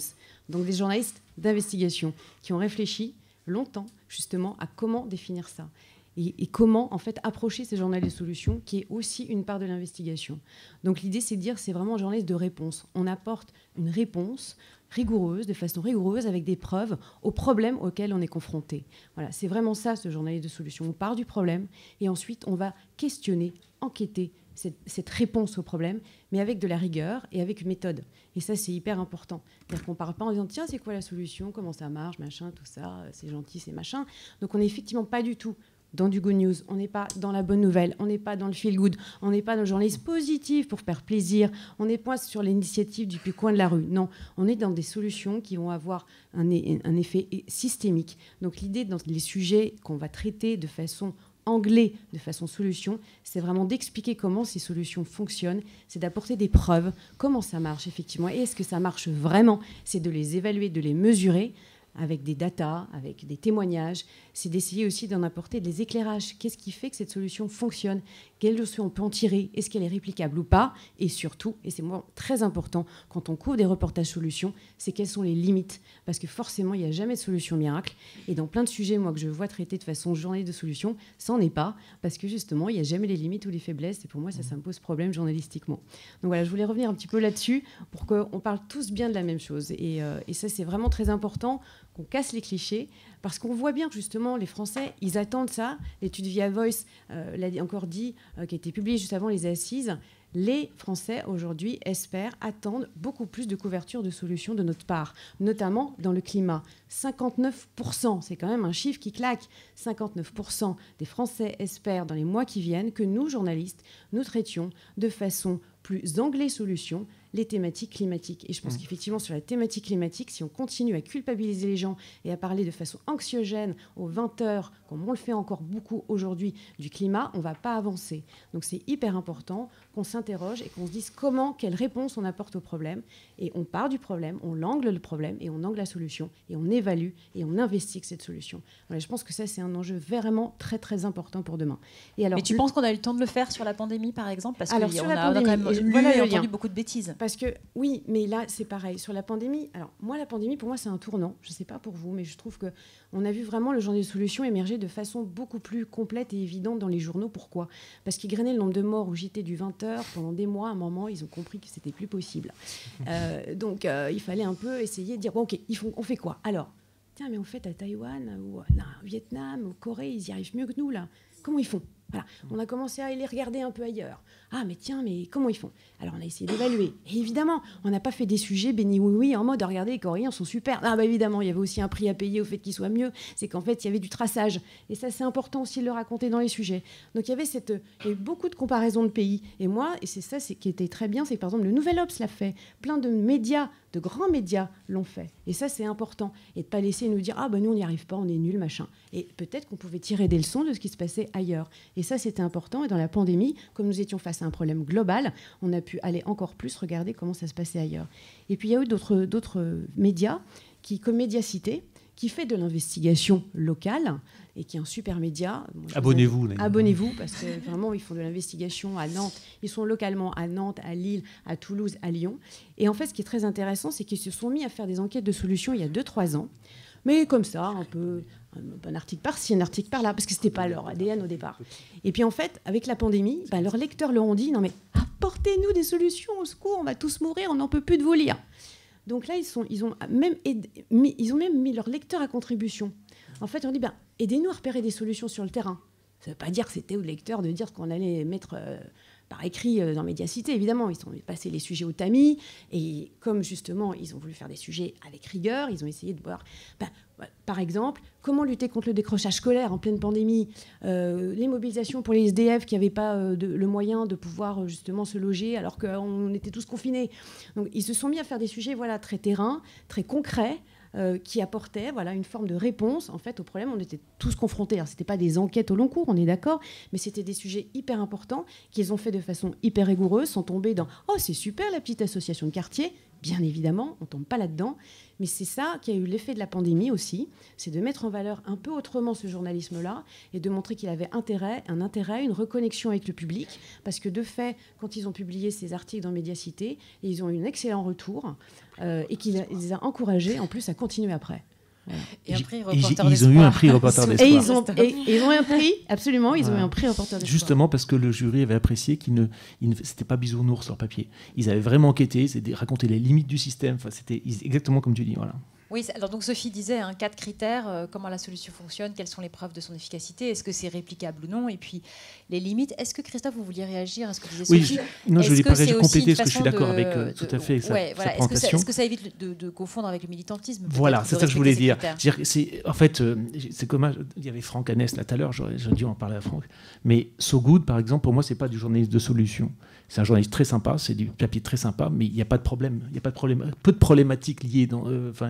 Donc, des journalistes d'investigation qui ont réfléchi longtemps, justement, à comment définir ça. Et comment, en fait, approcher ces journalistes de solutions, qui est aussi une part de l'investigation. Donc, l'idée, c'est de dire, c'est vraiment un journaliste de réponse. On apporte une réponse rigoureuse, de façon rigoureuse, avec des preuves aux problèmes auxquels on est confronté. Voilà, c'est vraiment ça, ce journaliste de solution. On part du problème et ensuite, on va questionner, enquêter, cette réponse au problème, mais avec de la rigueur et avec une méthode. Et ça, c'est hyper important. C'est-à-dire qu'on ne parle pas en disant, tiens, c'est quoi la solution, comment ça marche, machin, tout ça, c'est gentil, c'est machin. Donc on n'est effectivement pas du tout dans du good news, on n'est pas dans la bonne nouvelle, on n'est pas dans le feel good, on n'est pas dans le journalisme positif pour faire plaisir, on n'est pas sur l'initiative du coin de la rue. Non, on est dans des solutions qui vont avoir un effet systémique. Donc l'idée dans les sujets qu'on va traiter de façon anglais, de façon solution, c'est vraiment d'expliquer comment ces solutions fonctionnent, c'est d'apporter des preuves, comment ça marche effectivement, et est-ce que ça marche vraiment, c'est de les évaluer, de les mesurer, avec des datas, avec des témoignages. C'est d'essayer aussi d'en apporter des éclairages. Qu'est-ce qui fait que cette solution fonctionne? Quelle leçon on peut en tirer? Est-ce qu'elle est réplicable ou pas? Et surtout, et c'est moi très important quand on couvre des reportages solutions, c'est quelles sont les limites. Parce que forcément, il n'y a jamais de solution miracle. Et dans plein de sujets, moi, que je vois traiter de façon journaliste de solutions, ça n'en est pas. Parce que justement, il n'y a jamais les limites ou les faiblesses. Et pour moi, ça me pose problème journalistiquement. Donc voilà, je voulais revenir un petit peu là-dessus pour qu'on parle tous bien de la même chose. Et ça, c'est vraiment très important qu'on casse les clichés, parce qu'on voit bien que justement les Français, ils attendent ça. L'étude Via Voice l'a encore dit, qui a été publiée juste avant les assises. Les Français aujourd'hui espèrent, attendent beaucoup plus de couverture de solutions de notre part, notamment dans le climat. 59%, c'est quand même un chiffre qui claque. 59% des Français espèrent dans les mois qui viennent que nous, journalistes, nous traitions de façon plus anglais solution les thématiques climatiques. Et je pense qu'effectivement, sur la thématique climatique, si on continue à culpabiliser les gens et à parler de façon anxiogène aux 20 heures, comme on le fait encore beaucoup aujourd'hui, du climat, on ne va pas avancer. Donc c'est hyper important qu'on s'interroge et qu'on se dise quelle réponse on apporte au problème. Et on part du problème, on l'angle le problème et on angle la solution. Et on évalue et on investigue cette solution. Voilà, je pense que ça, c'est un enjeu vraiment très, très important pour demain. Et alors, mais tu penses qu'on a eu le temps de le faire sur la pandémie, par exemple? Parce qu'on a quand même entendu beaucoup de bêtises. Parce que, oui, mais là, c'est pareil. Sur la pandémie, alors moi, la pandémie, pour moi, c'est un tournant. Je ne sais pas pour vous, mais je trouve qu'on a vu vraiment le genre des solutions émerger de façon beaucoup plus complète et évidente dans les journaux. Pourquoi? Parce qu'ils grainaient le nombre de morts au JT du 20h pendant des mois. À un moment, ils ont compris que c'était plus possible. Donc, il fallait un peu essayer de dire, bon, OK, on fait quoi? Alors, tiens, mais en fait, à Taïwan, ou au Vietnam, ou Corée, ils y arrivent mieux que nous, là. Comment ils font? Voilà. On a commencé à les regarder un peu ailleurs. Ah, mais tiens, mais comment ils font? Alors, on a essayé d'évaluer. Et évidemment, on n'a pas fait des sujets béni oui en mode, regardez, les Coréens sont super. Ah, bah évidemment, il y avait aussi un prix à payer au fait qu'ils soient mieux. C'est qu'en fait, il y avait du traçage. Et ça, c'est important aussi de le raconter dans les sujets. Donc, il y avait beaucoup de comparaisons de pays. Et moi, et c'est ça qui était très bien, c'est que par exemple, le Nouvel Obs l'a fait. Plein de médias, de grands médias l'ont fait. Et ça, c'est important. Et de ne pas laisser nous dire, ah, ben nous, on n'y arrive pas, on est nuls, machin. Et peut-être qu'on pouvait tirer des leçons de ce qui se passait ailleurs. Et ça, c'était important. Et dans la pandémie, comme nous étions face à un problème global, on a pu aller encore plus regarder comment ça se passait ailleurs. Et puis, il y a eu d'autres médias, comme Médiacité, qui fait de l'investigation locale et qui est un super média. Abonnez-vous. Abonnez-vous, parce que vraiment, ils font de l'investigation à Nantes. Ils sont localement à Nantes, à Lille, à Toulouse, à Lyon. Et en fait, ce qui est très intéressant, c'est qu'ils se sont mis à faire des enquêtes de solutions il y a 2-3 ans. Mais comme ça, un peu un article par-ci, un article par-là, parce que ce n'était pas leur ADN au départ. Et puis en fait, avec la pandémie, leurs lecteurs leur ont dit, non mais apportez-nous des solutions, au secours, on va tous mourir, on n'en peut plus de vous lire. Donc là, ils ont même mis leurs lecteurs à contribution. En fait, on dit, aidez-nous à repérer des solutions sur le terrain. Ça ne veut pas dire que c'était aux lecteurs de dire ce qu'on allait mettre par écrit dans Médiacité. Évidemment, ils ont passé les sujets au tamis. Et comme justement, ils ont voulu faire des sujets avec rigueur, ils ont essayé de voir, par exemple, comment lutter contre le décrochage scolaire en pleine pandémie, les mobilisations pour les SDF qui n'avaient pas le moyen de pouvoir justement se loger alors qu'on était tous confinés. Donc, ils se sont mis à faire des sujets très terrain, très concrets, qui apportait une forme de réponse en fait au problème. On était tous confrontés. Alors, c'était pas des enquêtes au long cours, on est d'accord, mais c'était des sujets hyper importants qu'ils ont fait de façon hyper rigoureuse, sans tomber dans « Oh, c'est super la petite association de quartier ». Bien évidemment, on ne tombe pas là-dedans. Mais c'est ça qui a eu l'effet de la pandémie aussi, c'est de mettre en valeur un peu autrement ce journalisme-là et de montrer qu'il avait un intérêt, une reconnexion avec le public. Parce que de fait, quand ils ont publié ces articles dans Médiacité, ils ont eu un excellent retour et qu'il les a encouragés en plus à continuer après. Voilà. Et un prix reporter d'espoir. Ils ont eu un prix reporter d'espoir. Et ils ont eu un prix, absolument, ils ont eu un prix reporter d'espoir. Justement parce que le jury avait apprécié c'était pas bisounours leur papier. Ils avaient vraiment enquêté, raconté les limites du système. Enfin, c'était exactement comme tu dis. Voilà. Oui, alors donc Sophie disait 4 critères, comment la solution fonctionne, quelles sont les preuves de son efficacité, est-ce que c'est réplicable ou non, et puis les limites. Est-ce que Christophe, vous vouliez réagir à ce que disait Sophie? Non, je voulais pas compléter compléter ce que je suis d'accord avec tout à fait sa présentation. Est-ce que ça évite de confondre avec le militantisme? Voilà, c'est ça que je voulais dire. En fait, c'est comme il y avait Franck Annès là tout à l'heure, j'aurais dû en parler à Franck. Mais So Good, par exemple, pour moi, c'est pas du journalisme de solution. C'est un journaliste très sympa, c'est du papier très sympa, mais il n'y a pas de problème. Il y a pas de problème. Peu de problématiques liées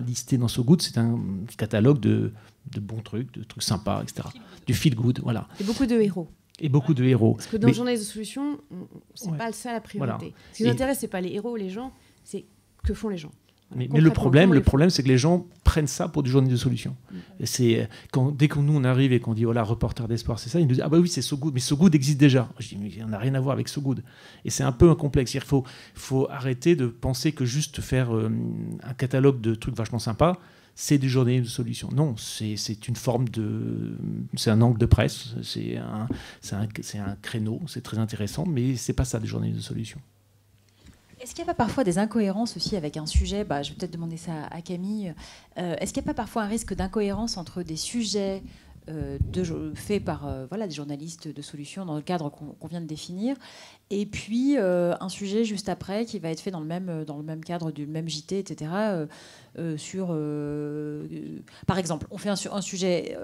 listées dans So Good. C'est un catalogue de bons trucs, de trucs sympas, etc. Du feel good, voilà. Et beaucoup de héros. Et beaucoup de héros. Parce que dans le journalisme de solution, c'est pas ça la priorité. Voilà. Ce qui nous intéresse, c'est pas les héros, les gens, c'est que font les gens. Mais le problème, c'est que les gens prennent ça pour du journalisme de solution. Et c'est dès que nous on arrive et qu'on dit voilà, reporter d'espoir, c'est ça, ils nous disent ah bah oui, c'est So Good, mais So Good existe déjà. Je dis mais il n'a rien à voir avec So Good. Et c'est un peu un complexe. Il faut arrêter de penser que juste faire un catalogue de trucs vachement sympas, c'est du journalisme de solution. Non, c'est une forme c'est un angle de presse, c'est un créneau, c'est très intéressant, mais c'est pas ça du journalisme de solution. Est-ce qu'il n'y a pas parfois des incohérences aussi avec un sujet? Je vais peut-être demander ça à Camille. Est-ce qu'il n'y a pas parfois un risque d'incohérence entre des sujets faits par des journalistes de solutions dans le cadre qu'on vient de définir, et puis un sujet juste après qui va être fait dans le même cadre du même JT, etc. Par exemple, on fait un sujet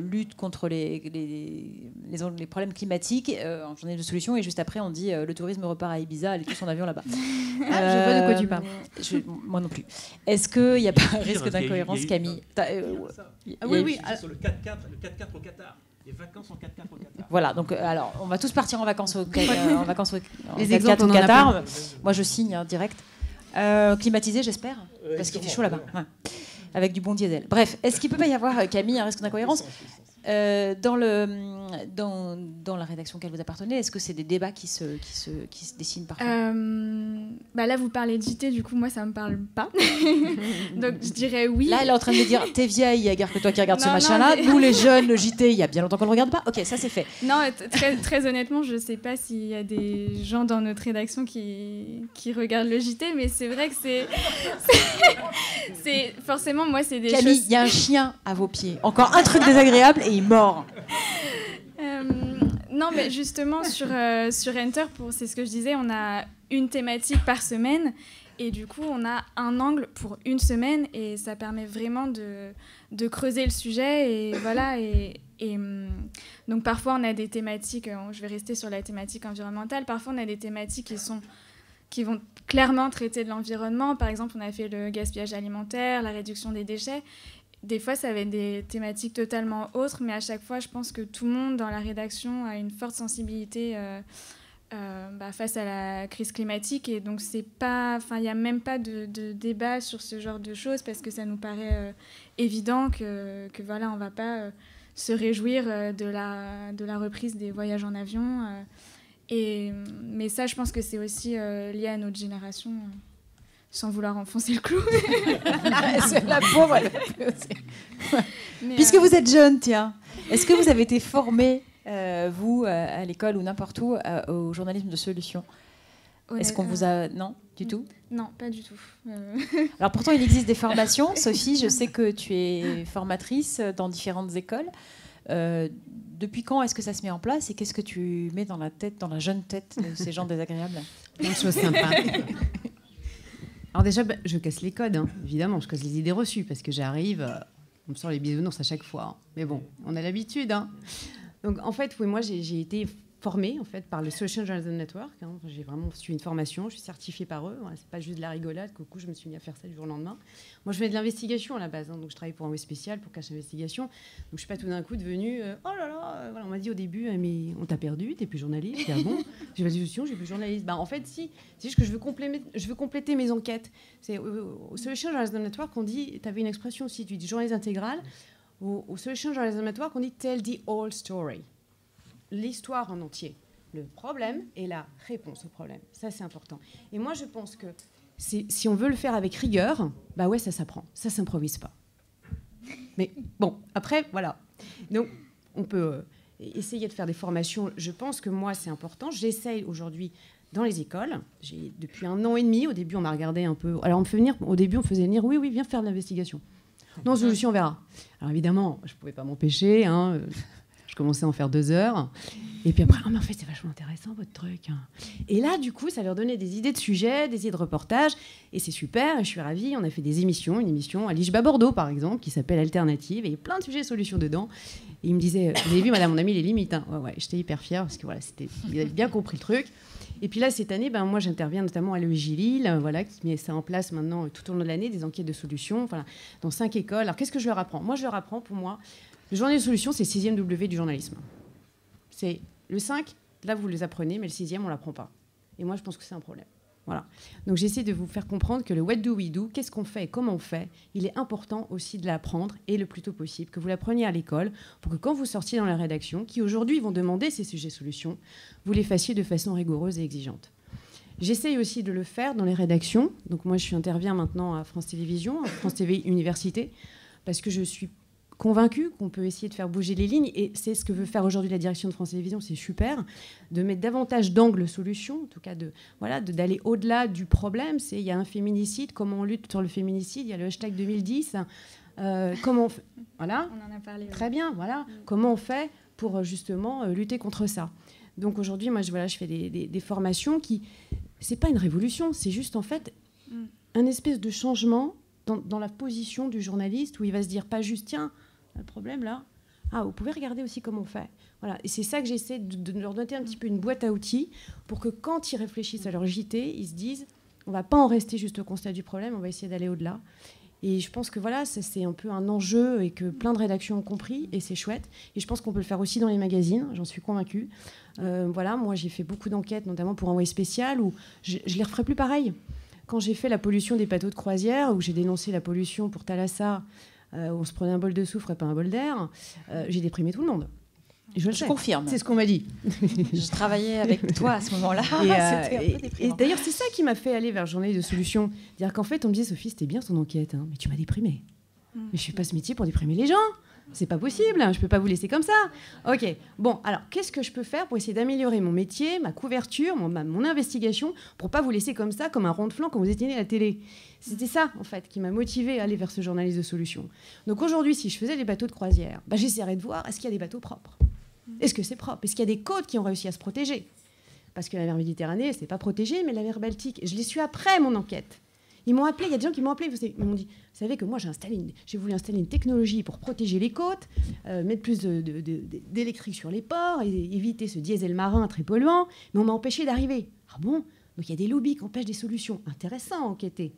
lutte contre les problèmes climatiques en journée de solution, et juste après on dit le tourisme repart à Ibiza, allez tous en avion là-bas. Je ne sais pas de quoi tu parles. Moi non plus. Est-ce qu'il n'y a pas un risque d'incohérence, Camille? Oui. Sur le 4x4 au Qatar. Les vacances en 4x4 au Qatar. Voilà, donc alors on va tous partir en vacances au Les exemples, on en a Qatar. plein. Moi je signe direct. Climatisé, j'espère, parce qu'il fait chaud là-bas. Ouais. Avec du bon diesel. Bref, est-ce qu'il peut pas y avoir, Camille, un risque d'incohérence dans la rédaction auquel vous appartenez? Est-ce que c'est des débats qui se dessinent parfois? Là, vous parlez de JT, du coup, moi, ça me parle pas. Donc, je dirais oui. Là, elle est en train de me dire, t'es vieille, il y a guère que toi qui regardes ce machin-là. Mais... Nous, les jeunes, le JT, il y a bien longtemps qu'on le regarde pas. Ok, ça, c'est fait. Non, très honnêtement, je sais pas s'il y a des gens dans notre rédaction qui regardent le JT, mais c'est vrai que c'est forcément, moi, c'est des Camille, choses... il y a un chien à vos pieds. Encore un truc désagréable et il mord. Non, mais justement, sur Enter, c'est ce que je disais, on a une thématique par semaine. Et du coup, on a un angle pour une semaine. Et ça permet vraiment de creuser le sujet. Et voilà. Donc, parfois, on a des thématiques... je vais rester sur la thématique environnementale. Parfois, on a des thématiques qui vont clairement traiter de l'environnement. Par exemple, on a fait le gaspillage alimentaire, la réduction des déchets. Des fois, ça va être des thématiques totalement autres, mais à chaque fois, je pense que tout le monde dans la rédaction a une forte sensibilité face à la crise climatique. Et donc, il n'y a même pas de débat sur ce genre de choses, parce que ça nous paraît évident que voilà, on ne va pas se réjouir de la reprise des voyages en avion. Mais ça, je pense que c'est aussi lié à notre génération. Sans vouloir enfoncer le clou. C'est la pauvre. Puisque vous êtes jeune, tiens, est-ce que vous avez été formé, vous, à l'école ou n'importe où, au journalisme de solution? Est-ce qu'on vous a... Non, du tout? Non, pas du tout. Alors pourtant, il existe des formations. Sophie, je sais que tu es formatrice dans différentes écoles. Depuis quand est-ce que ça se met en place, et qu'est-ce que tu mets dans la jeune tête de ces gens désagréables? Plein de choses sympas. Alors déjà, je casse les codes, évidemment, je casse les idées reçues, parce que j'arrive, on me sort les bisounours à chaque fois. Mais bon, on a l'habitude. Donc en fait, oui, moi j'ai été formée en fait, par le Solution Journalism Network. J'ai vraiment suivi une formation, je suis certifiée par eux. Voilà, c'est pas juste de la rigolade, qu'au coup je me suis mis à faire ça du jour au lendemain. Moi je fais de l'investigation à la base, donc je travaille pour un web spécial, pour Cache Investigation. Donc je suis pas tout d'un coup devenue oh là là, voilà, on m'a dit au début, mais on t'a perdu, t'es plus journaliste. Ah bon? J'ai pas de solution, j'ai plus journaliste. En fait, si, c'est juste que je veux compléter mes enquêtes. C'est au Solution Journalism Network, on dit, t'avais une expression aussi, tu dis journalisme intégral. Au Solution Journalism Network, on dit tell the whole story. L'histoire en entier, le problème et la réponse au problème. Ça, c'est important. Et moi, je pense que si on veut le faire avec rigueur, ouais, ça s'apprend. Ça s'improvise pas. Mais bon, après, voilà. Donc, on peut essayer de faire des formations. Je pense que moi, c'est important. J'essaye aujourd'hui dans les écoles. Depuis 1 an et demi, au début, on m'a regardé un peu... Alors, au début, on faisait venir, oui, viens faire de l'investigation. Non, solution, on verra. Alors évidemment, je ne pouvais pas m'empêcher. Hein. Je commençais à en faire 2 heures. Et puis après, mais en fait, c'est vachement intéressant, votre truc. Et là, du coup, ça leur donnait des idées de sujets, des idées de reportages. Et c'est super, je suis ravie. On a fait des émissions. Une émission à Liège-Bas-Bordeaux, par exemple, qui s'appelle Alternative. Et il y a plein de sujets, solutions dedans. Et il me disait, vous avez vu, madame, on a mis les limites. Hein. Ouais, j'étais hyper fière parce que voilà, il avait bien compris le truc. Et puis là, cette année, moi, j'interviens notamment à l'EJ Lille, voilà, qui met ça en place maintenant tout au long de l'année, des enquêtes de solutions, voilà, dans 5 écoles. Alors, qu'est-ce que je leur apprends ? Moi, je leur apprends, pour moi, le journal de solutions, c'est le 6e W du journalisme. C'est le 5, là, vous les apprenez, mais le 6e, on ne l'apprend pas. Et moi, je pense que c'est un problème. Voilà. Donc, j'essaie de vous faire comprendre que le what do we do, qu'est-ce qu'on fait et comment on fait, il est important aussi de l'apprendre, et le plus tôt possible, que vous l'appreniez à l'école, pour que quand vous sortiez dans la rédaction, qui aujourd'hui vont demander ces sujets solutions, vous les fassiez de façon rigoureuse et exigeante. J'essaye aussi de le faire dans les rédactions. Donc moi, j'interviens maintenant à France Télévisions, à France TV Université, parce que je suis convaincue qu'on peut essayer de faire bouger les lignes, et c'est ce que veut faire aujourd'hui la direction de France Télévisions, c'est super, de mettre davantage d'angles solutions, en tout cas d'aller au-delà du problème. Il y a un féminicide, comment on lutte sur le féminicide, il y a le hashtag 2010, comment on fait, voilà, On en a parlé. très bien, voilà, comment on fait pour justement lutter contre ça. Donc aujourd'hui, moi, je fais des formations qui, c'est pas une révolution, c'est juste en fait un espèce de changement dans la position du journaliste, où il va se dire pas juste, tiens, le problème là, vous pouvez regarder aussi comment on fait. Voilà. Et c'est ça que j'essaie de leur donner un petit peu une boîte à outils, pour que quand ils réfléchissent à leur JT, ils se disent, on va pas en rester juste au constat du problème, on va essayer d'aller au-delà. Et je pense que voilà, ça, c'est un peu un enjeu, et que plein de rédactions ont compris, et c'est chouette. Et je pense qu'on peut le faire aussi dans les magazines, j'en suis convaincue. Voilà, moi j'ai fait beaucoup d'enquêtes, notamment pour Envoyé spécial, où je les referai plus pareil. Quand j'ai fait la pollution des bateaux de croisière, où j'ai dénoncé la pollution pour Thalassa, où on se prenait un bol de soufre et pas un bol d'air, j'ai déprimé tout le monde. Et je confirme. C'est ce qu'on m'a dit. Je travaillais avec toi à ce moment-là. C'était un peu déprimant. Et d'ailleurs, c'est ça qui m'a fait aller vers le journal de solutions. Dire qu'en fait, on me disait, Sophie, c'était bien ton enquête, hein, mais tu m'as déprimée. Mais je fais pas ce métier pour déprimer les gens. C'est pas possible, hein, je peux pas vous laisser comme ça. Ok, bon, alors qu'est-ce que je peux faire pour essayer d'améliorer mon métier, ma couverture, mon investigation, pour pas vous laisser comme ça, comme un rond de flanc quand vous éteignez la télé. C'était ça, en fait, qui m'a motivée à aller vers ce journaliste de solutions. Donc aujourd'hui, si je faisais des bateaux de croisière, j'essaierais de voir, est-ce qu'il y a des bateaux propres ? Est-ce que c'est propre ? Est-ce qu'il y a des côtes qui ont réussi à se protéger ? Parce que la mer Méditerranée, c'est pas protégé, mais la mer Baltique, je l'ai su après mon enquête. Ils m'ont appelé, il y a des gens qui m'ont appelé, ils m'ont dit, vous savez que moi j'ai voulu installer une technologie pour protéger les côtes, mettre plus d'électrique sur les ports, et éviter ce diesel marin très polluant, mais on m'a empêché d'arriver. Ah bon ? Donc il y a des lobbies qui empêchent des solutions. Intéressant à enquêter.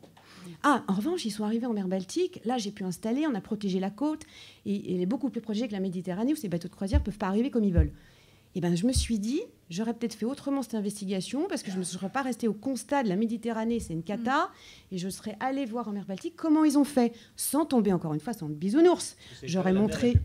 En revanche, ils sont arrivés en mer Baltique, là j'ai pu installer, on a protégé la côte, et elle est beaucoup plus protégée que la Méditerranée, où ces bateaux de croisière ne peuvent pas arriver comme ils veulent. Et je me suis dit, j'aurais peut-être fait autrement cette investigation, parce que je ne serais pas restée au constat de la Méditerranée, c'est une cata, et je serais allée voir en mer Baltique comment ils ont fait, sans tomber encore une fois dans le bisounours. J'aurais montré...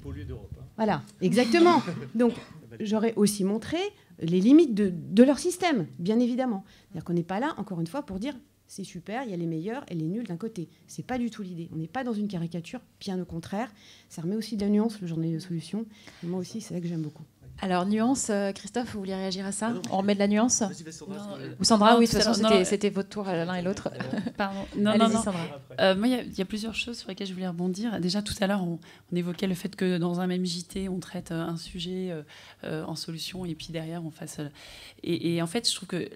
Voilà, exactement. Donc, j'aurais aussi montré les limites de leur système, bien évidemment. C'est-à-dire qu'on n'est pas là, encore une fois, pour dire c'est super, il y a les meilleurs et les nuls d'un côté. C'est pas du tout l'idée. On n'est pas dans une caricature, bien au contraire. Ça remet aussi de la nuance, le journal de solutions. Et moi aussi, c'est ça que j'aime beaucoup. Alors, nuance, Christophe, vous vouliez réagir à ça ? On remet de la nuance ? Sandra, Ou Sandra, non, oui, de toute façon, non, c'était votre tour l'un et l'autre. Pardon. Non, Allez-y, non. Sandra. Moi, il y a plusieurs choses sur lesquelles je voulais rebondir. Déjà, tout à l'heure, on évoquait le fait que dans un même JT, on traite un sujet en solution, et puis derrière, on fasse... Et en fait, je trouve que...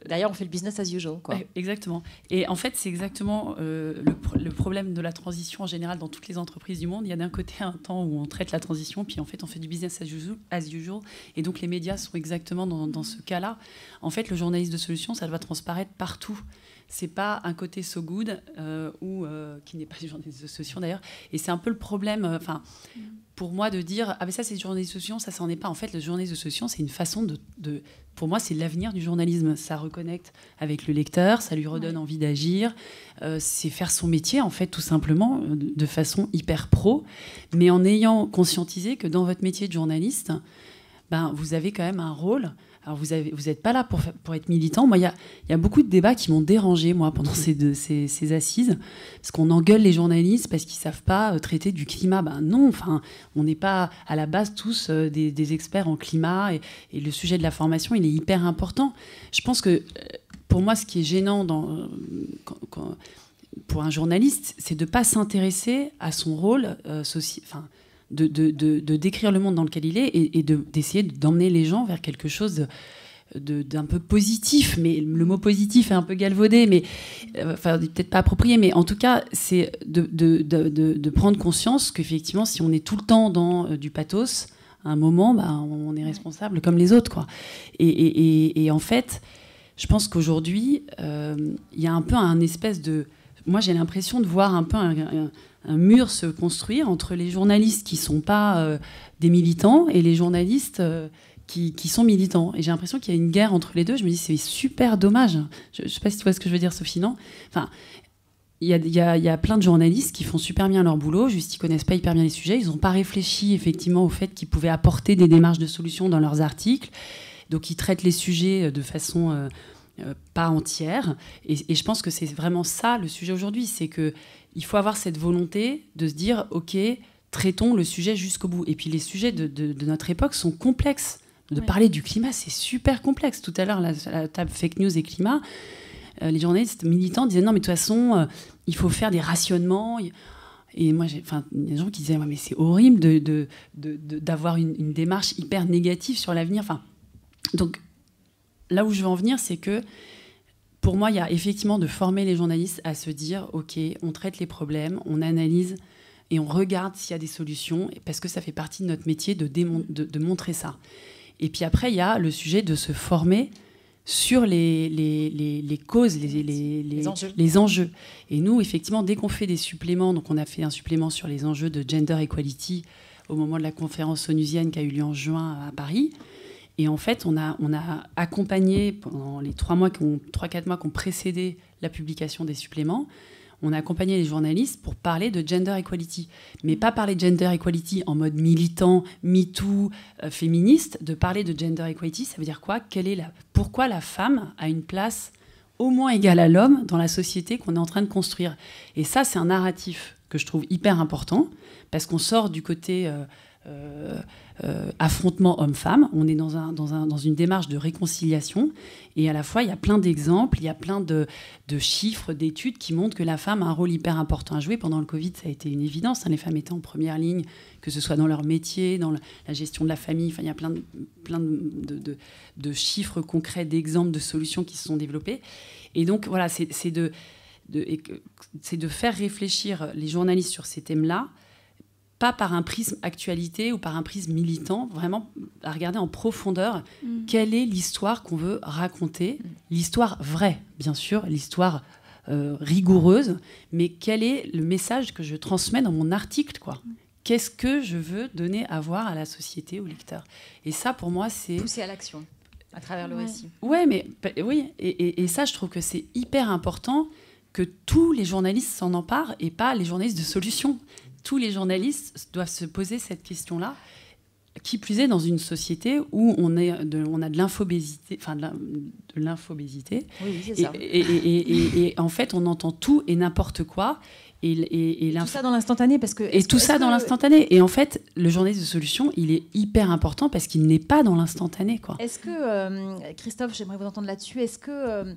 D'ailleurs, on fait le business as usual, quoi. Exactement. Et en fait, c'est exactement le problème de la transition en général dans toutes les entreprises du monde. Il y a d'un côté un temps où on traite la transition, puis en fait, on fait du business as usual. Et donc, les médias sont exactement dans ce cas-là. En fait, le journaliste de solution, ça doit transparaître partout. C'est pas un côté so good qui n'est pas du journaliste de solution d'ailleurs. Et c'est un peu le problème, pour moi, de dire mais ça c'est du journaliste de solution, ça n'en est pas. En fait, le journaliste de solution, c'est une façon pour moi, c'est l'avenir du journalisme. Ça reconnecte avec le lecteur, ça lui redonne envie d'agir. C'est faire son métier, en fait, tout simplement, de façon hyper pro, mais en ayant conscientisé que dans votre métier de journaliste, vous avez quand même un rôle. Alors, vous n'êtes pas là pour être militant. Moi, il y a beaucoup de débats qui m'ont dérangé, moi, pendant ces assises, parce qu'on engueule les journalistes parce qu'ils ne savent pas traiter du climat. Non, on n'est pas à la base tous des experts en climat, et le sujet de la formation, il est hyper important. Je pense que, pour moi, ce qui est gênant pour un journaliste, c'est de ne pas s'intéresser à son rôle, de décrire le monde dans lequel il est et d'essayer d'emmener les gens vers quelque chose d'un peu positif. Mais le mot positif est un peu galvaudé, mais peut-être pas approprié, mais en tout cas, c'est de prendre conscience qu'effectivement, si on est tout le temps dans du pathos, à un moment, on est responsable comme les autres, quoi. Et en fait, je pense qu'aujourd'hui, il y a un peu un espèce de... Moi, j'ai l'impression de voir un peu un mur se construire entre les journalistes qui ne sont pas des militants et les journalistes qui sont militants. Et j'ai l'impression qu'il y a une guerre entre les deux. Je me dis, c'est super dommage. Je ne sais pas si tu vois ce que je veux dire, Sophie, non ? Enfin, il y a plein de journalistes qui font super bien leur boulot, juste ils ne connaissent pas hyper bien les sujets. Ils n'ont pas réfléchi effectivement au fait qu'ils pouvaient apporter des démarches de solutions dans leurs articles. Donc, ils traitent les sujets de façon... pas entière, et je pense que c'est vraiment ça le sujet aujourd'hui, c'est qu'il faut avoir cette volonté de se dire ok, traitons le sujet jusqu'au bout. Et puis les sujets de notre époque sont complexes. De parler du climat, c'est super complexe. Tout à l'heure, la table fake news et climat, les journalistes militants disaient non mais de toute façon il faut faire des rationnements. Et moi, il y a des gens qui disaient mais c'est horrible d'avoir une démarche hyper négative sur l'avenir. Donc là où je veux en venir, c'est que pour moi, il y a effectivement de former les journalistes à se dire ok, on traite les problèmes, on analyse et on regarde s'il y a des solutions, parce que ça fait partie de notre métier de montrer ça. Et puis après, il y a le sujet de se former sur les causes, les enjeux. Et nous, effectivement, dès qu'on fait des suppléments, donc on a fait un supplément sur les enjeux de gender equality au moment de la conférence onusienne qui a eu lieu en juin à Paris. Et en fait, on a accompagné pendant les 3-4 mois qui ont précédé la publication des suppléments, on a accompagné les journalistes pour parler de gender equality. Mais pas parler de gender equality en mode militant, MeToo, féministe. De parler de gender equality, ça veut dire quoi ? Pourquoi la femme a une place au moins égale à l'homme dans la société qu'on est en train de construire ? Et ça, c'est un narratif que je trouve hyper important, parce qu'on sort du côté... affrontement homme-femme, on est dans une démarche de réconciliation, et à la fois il y a plein d'exemples, il y a plein de chiffres, d'études qui montrent que la femme a un rôle hyper important à jouer. Pendant le Covid, ça a été une évidence, les femmes étaient en première ligne, que ce soit dans leur métier, dans la gestion de la famille, il y a plein de chiffres concrets, d'exemples, de solutions qui se sont développées. Et donc voilà, c'est de faire réfléchir les journalistes sur ces thèmes-là, pas par un prisme actualité ou par un prisme militant, vraiment à regarder en profondeur quelle est l'histoire qu'on veut raconter, l'histoire vraie, bien sûr, l'histoire rigoureuse, mais quel est le message que je transmets dans mon article, quoi. Qu'est-ce que je veux donner à voir à la société, au lecteur. Et ça, pour moi, c'est... Pousser à l'action, à travers le récit. Oui, et ça, je trouve que c'est hyper important que tous les journalistes s'en emparent, et pas les journalistes de solutions. Tous les journalistes doivent se poser cette question-là, qui plus est dans une société où on a de l'infobésité, de l'infobésité. Oui, c'est ça. Et en fait, on entend tout et n'importe quoi. Et tout ça dans l'instantané, parce que... Et tout ça dans l'instantané. Et en fait, le journaliste de solution, il est hyper important parce qu'il n'est pas dans l'instantané, quoi. Est-ce que, Christophe, j'aimerais vous entendre là-dessus, est-ce que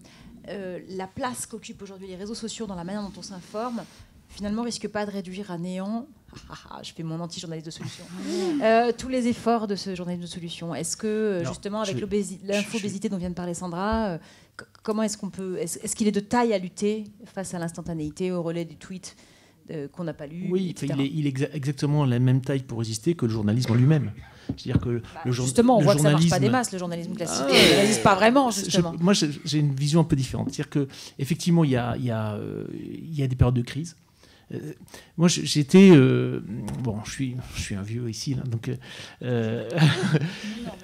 la place qu'occupent aujourd'hui les réseaux sociaux dans la manière dont on s'informe finalement risque pas de réduire à néant, je fais mon anti-journaliste de solution, tous les efforts de ce journaliste de solution? Est-ce que, justement, avec l'infobésité dont vient de parler Sandra, comment est-ce qu'on peut... Est-ce qu'il est de taille à lutter face à l'instantanéité, au relais du tweet qu'on n'a pas lu, Oui, etc. il est exactement la même taille pour résister que le journalisme en lui-même. C'est-à-dire que justement, on voit que ça ne marche pas des masses, le journalisme classique. Il ne résiste pas vraiment, justement. Moi, j'ai une vision un peu différente. C'est-à-dire qu'effectivement, il y a des périodes de crise. Moi, j'étais... je suis un vieux ici, là, donc,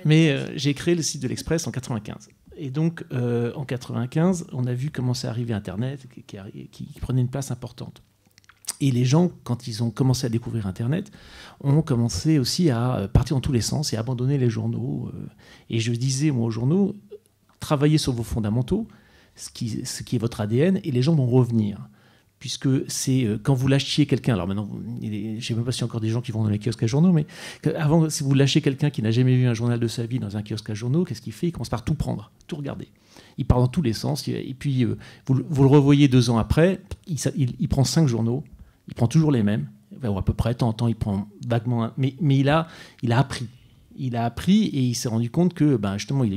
mais j'ai créé le site de l'Express en 95. Et donc, en 95, on a vu commencer à arriver Internet, qui prenait une place importante. Et les gens, quand ils ont commencé à découvrir Internet, ont commencé aussi à partir dans tous les sens et à abandonner les journaux. Et je disais, moi, aux journaux, travaillez sur vos fondamentaux, ce qui est votre ADN, et les gens vont revenir. puisque c'est quand vous lâchiez quelqu'un, alors maintenant, je ne sais même pas s'il y a encore des gens qui vont dans les kiosques à journaux, mais avant, si vous lâchez quelqu'un qui n'a jamais vu un journal de sa vie dans un kiosque à journaux, qu'est-ce qu'il fait? Il commence par tout prendre, tout regarder. Il part dans tous les sens, et puis vous le revoyez 2 ans après, il prend 5 journaux, il prend toujours les mêmes, ou à peu près, de temps en temps, il prend vaguement, mais il a appris. Il a appris et il s'est rendu compte que justement il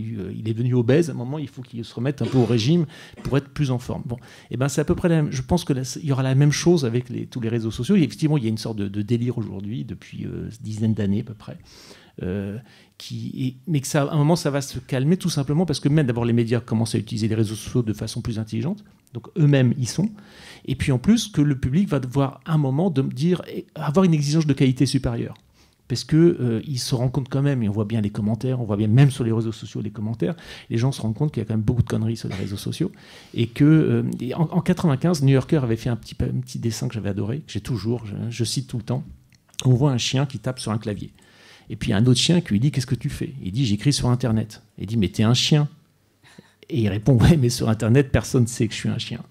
est devenu obèse. À un moment, il faut qu'il se remette un peu au régime pour être plus en forme. Bon, et c'est à peu près la même. Je pense que il y aura la même chose avec tous les réseaux sociaux. Et effectivement, il y a une sorte de délire aujourd'hui depuis dizaine d'années à peu près. Mais que à un moment, ça va se calmer tout simplement parce que même d'abord les médias commencent à utiliser les réseaux sociaux de façon plus intelligente. Donc eux-mêmes y sont. Et puis en plus que le public va devoir à un moment avoir une exigence de qualité supérieure. Parce qu'il se rend compte quand même, et on voit bien les commentaires, on voit bien même sur les réseaux sociaux les commentaires, les gens se rendent compte qu'il y a quand même beaucoup de conneries sur les réseaux sociaux. Et que en 95, New Yorker avait fait un petit dessin que j'avais adoré, que j'ai toujours, je cite tout le temps. On voit un chien qui tape sur un clavier. Et puis il y a un autre chien qui lui dit « Qu'est-ce que tu fais ?» Il dit « J'écris sur Internet. » Il dit « Mais t'es un chien ?» Et il répond « Ouais, mais sur Internet, personne ne sait que je suis un chien. »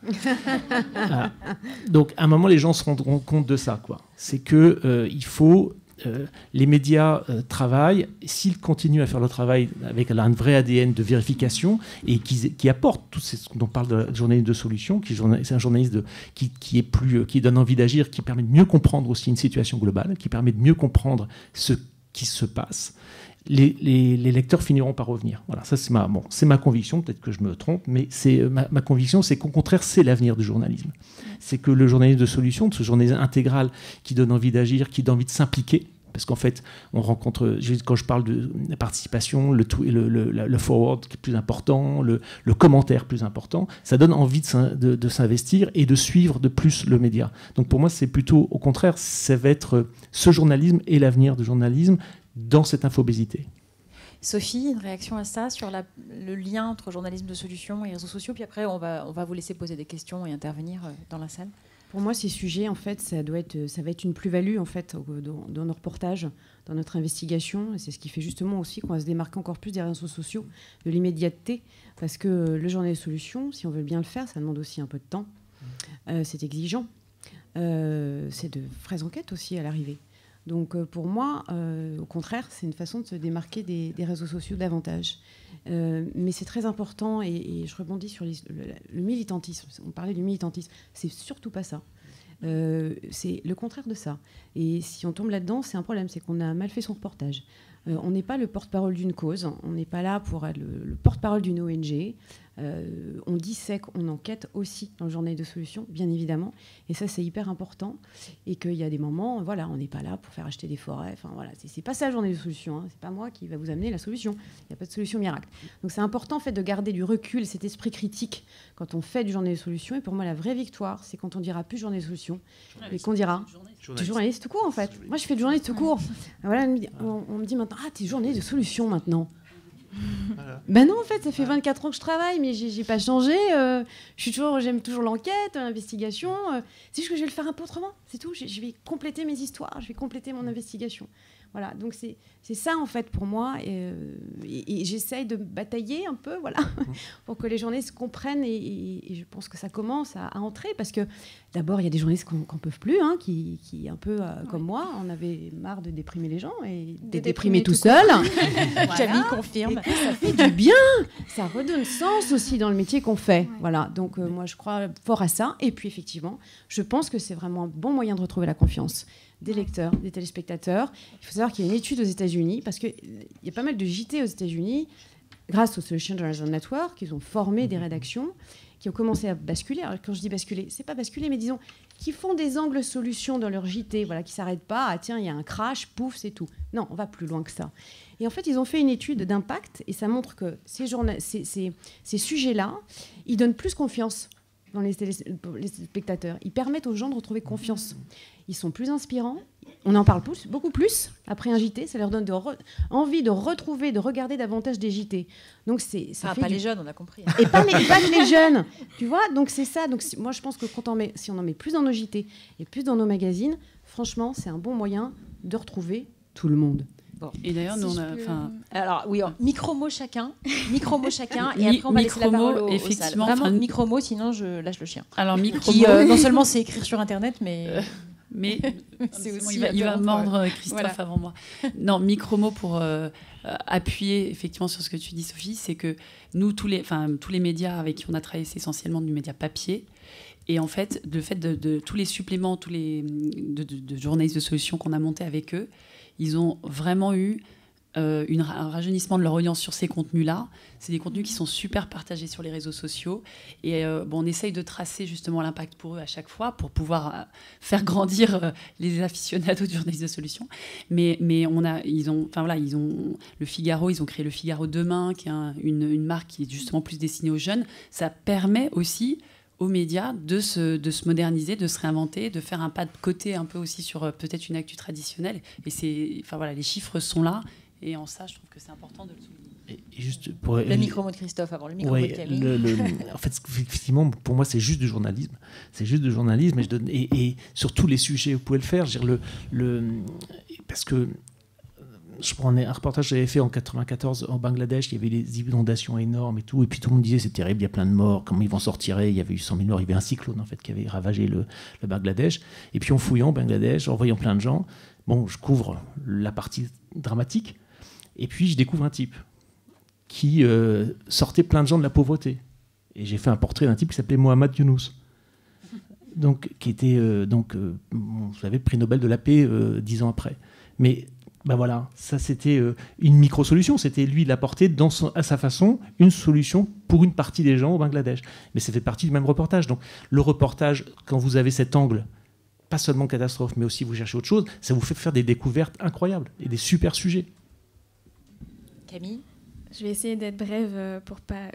Voilà. Donc à un moment, les gens se rendront compte de ça, quoi. C'est qu'il faut... les médias travaillent, s'ils continuent à faire le travail avec un vrai ADN de vérification et qui apportent tout ce dont on parle de journaliste de solution, c'est un journaliste qui donne envie d'agir, qui permet de mieux comprendre aussi une situation globale, qui permet de mieux comprendre ce qui se passe, les lecteurs finiront par revenir. Voilà, ça c'est ma conviction, peut-être que je me trompe, mais ma conviction, c'est qu'au contraire, c'est l'avenir du journalisme. C'est que le journalisme de solution, ce journalisme intégral qui donne envie d'agir, qui donne envie de s'impliquer, parce qu'en fait, on rencontre, quand je parle de la participation, le forward qui est plus important, le commentaire plus important, ça donne envie de s'investir et de suivre de plus le média. Donc pour moi, c'est plutôt, au contraire, ça va être ce journalisme et l'avenir du journalisme dans cette infobésité. Sophie, une réaction à ça, sur le lien entre journalisme de solution et réseaux sociaux, puis après on va vous laisser poser des questions et intervenir dans la salle. Pour moi, ces sujets, en fait, ça va être une plus-value en fait, dans nos reportages, dans notre investigation. Et c'est ce qui fait justement aussi qu'on va se démarquer encore plus des réseaux sociaux, de l'immédiateté. Parce que le journal de solution, si on veut bien le faire, ça demande aussi un peu de temps. C'est exigeant. C'est de vraies enquêtes aussi à l'arrivée. Donc pour moi, au contraire, c'est une façon de se démarquer des réseaux sociaux davantage. Mais c'est très important, et je rebondis sur le militantisme. On parlait du militantisme, c'est surtout pas ça. C'est le contraire de ça. Et si on tombe là-dedans, c'est un problème, c'est qu'on a mal fait son reportage. On n'est pas le porte-parole d'une cause, on n'est pas là pour être le porte-parole d'une ONG. On dissèque, on enquête aussi dans le journal de solution, bien évidemment. Et ça, c'est hyper important. Et qu'il y a des moments, voilà, on n'est pas là pour faire acheter des forêts. Enfin, voilà, c'est pas ça le journal de solution. Hein. C'est pas moi qui va vous amener la solution. Il n'y a pas de solution miracle. Donc c'est important en fait, de garder du recul, cet esprit critique quand on fait du journal de solution. Et pour moi, la vraie victoire, c'est quand on dira plus journal de solution, mais qu'on dira du journaliste tout court, en fait. Moi, je fais du journaliste tout court. Voilà, on me dit maintenant, ah, t'es journaliste de solution maintenant. Voilà. Ben non, en fait, ça fait 24 ans que je travaille, mais j'ai pas changé. J'aime toujours l'enquête, l'investigation. C'est juste que je vais le faire un peu autrement, c'est tout. Je vais compléter mes histoires, je vais compléter mon investigation. Voilà, donc c'est ça en fait pour moi, et j'essaye de batailler un peu, voilà, pour que les journalistes comprennent, et je pense que ça commence à entrer, parce que d'abord il y a des journalistes qui n'en peuvent plus, hein, qui un peu comme moi, on avait marre de déprimer les gens et d'être déprimé tout seul. Camille confirme. Et ça fait du bien, ça redonne sens aussi dans le métier qu'on fait. Ouais. Voilà, donc moi je crois fort à ça, et puis effectivement, je pense que c'est vraiment un bon moyen de retrouver la confiance des lecteurs, des téléspectateurs. Il faut savoir qu'il y a une étude aux États-Unis, parce qu'il y a pas mal de JT aux États-Unis, grâce au Solution Journalism Network, ils ont formé des rédactions qui ont commencé à basculer. Alors, quand je dis basculer, c'est pas basculer, mais disons, qui font des angles solutions dans leur JT, voilà, qui ne s'arrêtent pas, ah tiens, il y a un crash, pouf, c'est tout. Non, on va plus loin que ça. Et en fait, ils ont fait une étude d'impact, et ça montre que ces sujets-là, ils donnent plus confiance dans les spectateurs. Ils permettent aux gens de retrouver confiance. Ils sont plus inspirants. On en parle beaucoup plus après un JT. Ça leur donne envie de retrouver, de regarder davantage des JT. Donc ça fait pas les jeunes, on a compris. Et pas les jeunes. Tu vois, donc c'est ça. Donc moi, je pense que si on en met plus dans nos JT et plus dans nos magazines, franchement, c'est un bon moyen de retrouver tout le monde. Et d'ailleurs, nous, Si on je a... peux- enfin, Alors oui, micro-mot chacun, et après on va laisser la Micro-mot, parole aux salles. effectivement, Vraiment, enfin, micro-mot, sinon je lâche le chien. alors, Qui micro-mot, non seulement c'est écrire sur Internet, mais mais c'est bon, aussi il va interrompre. mordre Christophe Voilà. avant moi. Non, micro-mot pour appuyer effectivement sur ce que tu dis, Sophie, c'est que nous, tous les médias avec qui on a travaillé, c'est essentiellement du média papier. Et en fait, de tous les suppléments, tous les de journalistes de solutions qu'on a montés avec eux, ils ont vraiment eu un rajeunissement de leur audience sur ces contenus-là. C'est des contenus qui sont super partagés sur les réseaux sociaux. Et on essaye de tracer justement l'impact pour eux à chaque fois pour pouvoir faire grandir les aficionados du journalisme de solutions. Mais ils ont le Figaro, ils ont créé le Figaro Demain, qui est une marque qui est justement plus destinée aux jeunes. Ça permet aussi aux médias de se moderniser, de se réinventer, de faire un pas de côté un peu aussi sur peut-être une actu traditionnelle. Et les chiffres sont là. Et en ça, je trouve que c'est important de le souligner. Et juste pour Le micro-mot de Christophe avant le micro-mot de Camille. En fait, effectivement, pour moi, c'est juste du journalisme. C'est juste du journalisme. Et sur tous les sujets, vous pouvez le faire. Je veux dire, parce que je prenais un reportage que j'avais fait en 94 en Bangladesh. Il y avait des inondations énormes et tout. Et puis tout le monde disait c'est terrible, il y a plein de morts. Comment ils vont s'en retirer? Il y avait eu 100 000 morts. Il y avait un cyclone en fait qui avait ravagé le Bangladesh. Et puis en fouillant au Bangladesh, en voyant plein de gens, je couvre la partie dramatique. Et puis je découvre un type qui sortait plein de gens de la pauvreté. Et j'ai fait un portrait d'un type qui s'appelait Mohamed Younous, qui était vous savez, prix Nobel de la paix 10 ans après. Mais voilà, ça c'était une micro-solution. C'était lui, il apportait à sa façon une solution pour une partie des gens au Bangladesh. Mais ça fait partie du même reportage. Donc le reportage, quand vous avez cet angle, pas seulement catastrophe, mais aussi vous cherchez autre chose, ça vous fait faire des découvertes incroyables et des super sujets. Camille? Je vais essayer d'être brève pour pas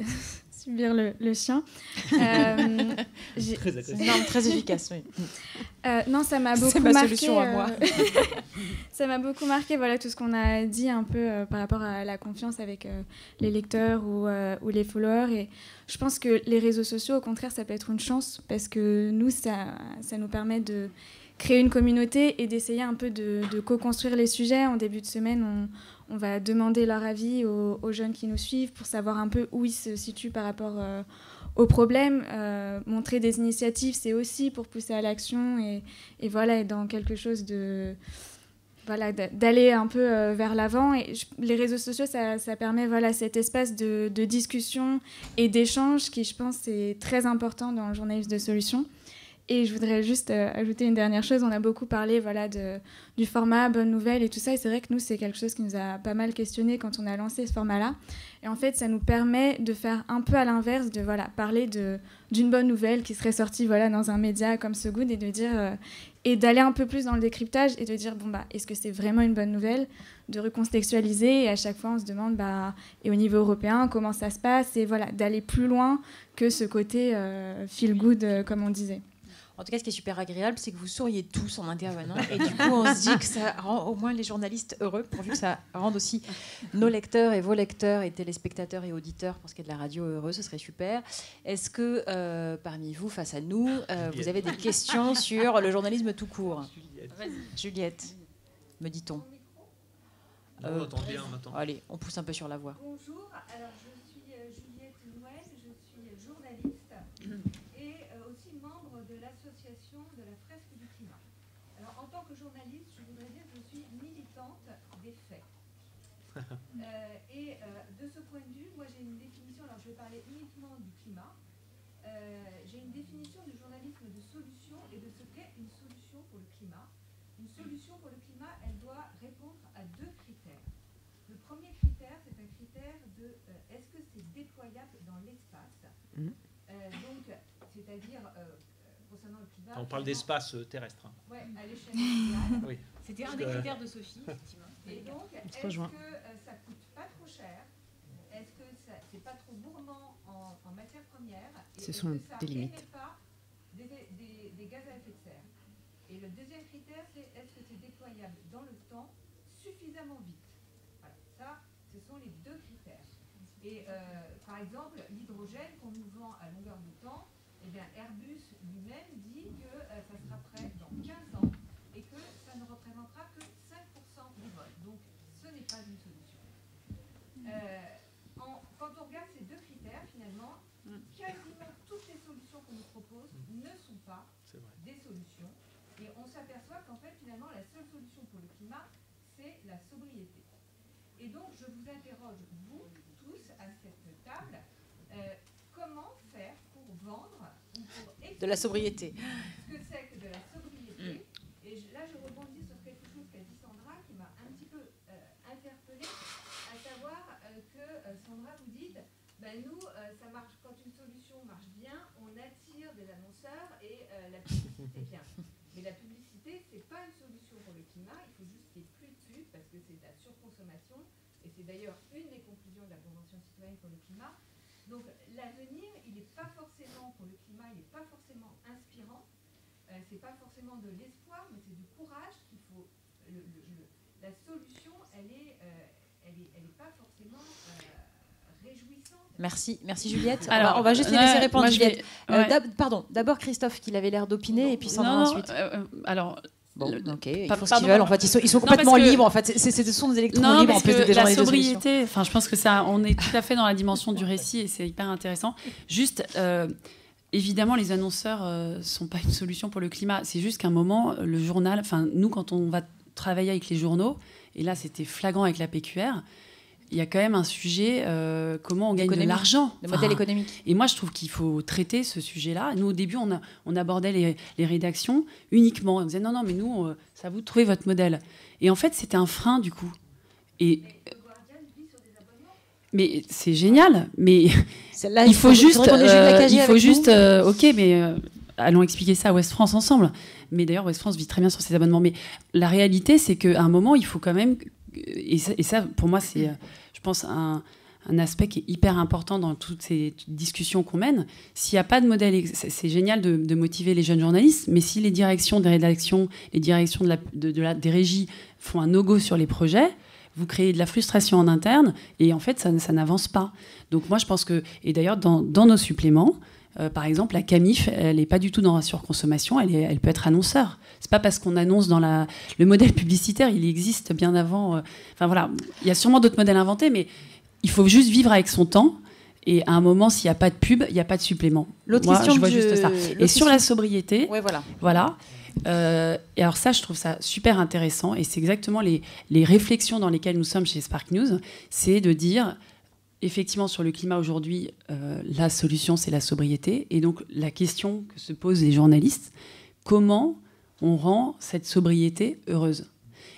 subir le chien. Très agressif. Non, très efficace, oui. Non, ça m'a beaucoup C'est ma marqué. solution à moi. Ça m'a beaucoup marqué, voilà, tout ce qu'on a dit un peu par rapport à la confiance avec les lecteurs ou les followers. Et je pense que les réseaux sociaux, au contraire, ça peut être une chance parce que nous, ça nous permet de créer une communauté et d'essayer un peu de co-construire les sujets. En début de semaine, on va demander leur avis aux jeunes qui nous suivent pour savoir un peu où ils se situent par rapport aux problèmes. Montrer des initiatives, c'est aussi pour pousser à l'action et voilà, être dans quelque chose d'aller un peu vers l'avant. Et les réseaux sociaux, ça permet cet espace de discussion et d'échange qui, je pense, est très important dans le journalisme de solutions. Et je voudrais juste ajouter une dernière chose. On a beaucoup parlé du format Bonne Nouvelle et tout ça. Et c'est vrai que nous, c'est quelque chose qui nous a pas mal questionné quand on a lancé ce format-là. Et en fait, ça nous permet de faire un peu à l'inverse, de parler d'une bonne nouvelle qui serait sortie dans un média comme So Good et de dire et d'aller un peu plus dans le décryptage et de dire est-ce que c'est vraiment une bonne nouvelle, de recontextualiser. Et à chaque fois, on se demande et au niveau européen comment ça se passe et d'aller plus loin que ce côté feel good comme on disait. En tout cas, ce qui est super agréable, c'est que vous souriez tous en intervenant. Et du coup, on se dit que ça rend au moins les journalistes heureux, pourvu que ça rende aussi nos lecteurs et vos lecteurs et téléspectateurs et auditeurs, pour ce qui est de la radio, heureux. Ce serait super. Est-ce que parmi vous, face à nous, vous avez des questions sur le journalisme tout court? Juliette, me dit-on. On entend bien maintenant. Allez, on pousse un peu sur la voix. Bonjour, alors je suis Juliette Nouel, je suis journaliste et aussi membre de l'association de la fresque du climat. Alors en tant que journaliste, je voudrais dire que je suis militante des faits. De ce point de vue, moi j'ai une définition, alors je vais parler uniquement du climat, j'ai une définition du journalisme de solution et de ce qu'est une solution pour le climat. Une solution pour le climat, elle doit répondre à deux critères. Le premier critère, c'est un critère de est-ce que c'est déployable dans l'espace. Donc, c'est-à-dire, concernant le climat... On parle d'espace terrestre. Oui, à l'échelle mondiale. Oui. C'était un des critères de Sophie, effectivement. Et donc, est-ce que ça coûte pas trop cher? Est-ce que c'est pas trop gourmand en matières premières? Ce sont des limites. Et pas des gaz à effet de serre. Et le deuxième critère, c'est est-ce que c'est déployable dans le temps suffisamment vite? Voilà, ça, ce sont les deux critères. Et par exemple, l'hydrogène qu'on nous vend à longueur de temps, eh bien, Airbus lui-même dit que ça sera prêt dans 15 ans et que ça ne représentera que 5% du vol. Donc, ce n'est climat, c'est la sobriété. Et donc, je vous interroge, vous tous, à cette table, comment faire pour vendre ou pour De la sobriété. ce que c'est que de la sobriété. Et là, je rebondis sur quelque chose qu'a dit Sandra qui m'a un petit peu interpellée, à savoir que Sandra, vous dites, ben nous, ça marche quand une solution marche bien, on attire des annonceurs et la publicité vient. Mais la publicité, c'est pas une solution pour le climat. Il faut juste qu'il n'y ait plus de pub parce que c'est de la surconsommation. Et c'est d'ailleurs une des conclusions de la Convention citoyenne pour le climat. Donc l'avenir, il n'est pas forcément pour le climat, il n'est pas forcément inspirant. C'est pas forcément de l'espoir, mais c'est du courage qu'il faut. La solution, elle est pas forcément réjouissante. Merci Juliette. Alors, on va juste les laisser répondre, moi, Juliette. ouais. Pardon, d'abord Christophe, qui avait l'air d'opiner, et puis Sandra ensuite. Alors, Bon, ok, ils Pardon, font ce qu'ils veulent. En fait, ils sont complètement parce que- libres. En fait, ce sont des électrons non, libres en parce plus que des la journalistes de solution. sobriété, enfin, je pense que ça, on est tout à fait dans la dimension du récit et c'est hyper intéressant. Juste, évidemment, les annonceurs sont pas une solution pour le climat. C'est juste qu'à un moment, le journal, enfin, nous, quand on va travailler avec les journaux, et là, c'était flagrant avec la PQR. Il y a quand même un sujet, comment on gagne de l'argent. Le modèle économique. Et moi, je trouve qu'il faut traiter ce sujet-là. Nous, au début, on abordait les rédactions uniquement. On disait non, mais nous, c'est à vous de trouver votre modèle. Et en fait, c'était un frein, du coup. Et, mais c'est génial. Mais Celle-là, il faut juste, ok, ok, mais allons expliquer ça à Ouest France ensemble. Mais d'ailleurs, Ouest France vit très bien sur ses abonnements. Mais la réalité, c'est qu'à un moment, il faut quand même... Et ça, pour moi, c'est, je pense, un aspect qui est hyper important dans toutes ces discussions qu'on mène. S'il n'y a pas de modèle, c'est génial de motiver les jeunes journalistes, mais si les directions des rédactions, les directions des régies font un no-go sur les projets, vous créez de la frustration en interne, et en fait, ça n'avance pas. Donc moi, je pense que... Et d'ailleurs, dans nos suppléments... par exemple, la Camif, elle n'est pas du tout dans la surconsommation, elle peut être annonceur. C'est pas parce qu'on annonce dans le modèle publicitaire, il existe bien avant. Enfin voilà, il y a sûrement d'autres modèles inventés, mais il faut juste vivre avec son temps. Et à un moment, s'il n'y a pas de pub, il n'y a pas de supplément. L'autre Moi, question je vois que juste ça. Et sur la sobriété, ouais, voilà. Et alors ça, je trouve ça super intéressant. Et c'est exactement les réflexions dans lesquelles nous sommes chez Spark News, c'est de dire... Effectivement, sur le climat aujourd'hui, la solution, c'est la sobriété. Et donc, la question que se posent les journalistes, comment on rend cette sobriété heureuse?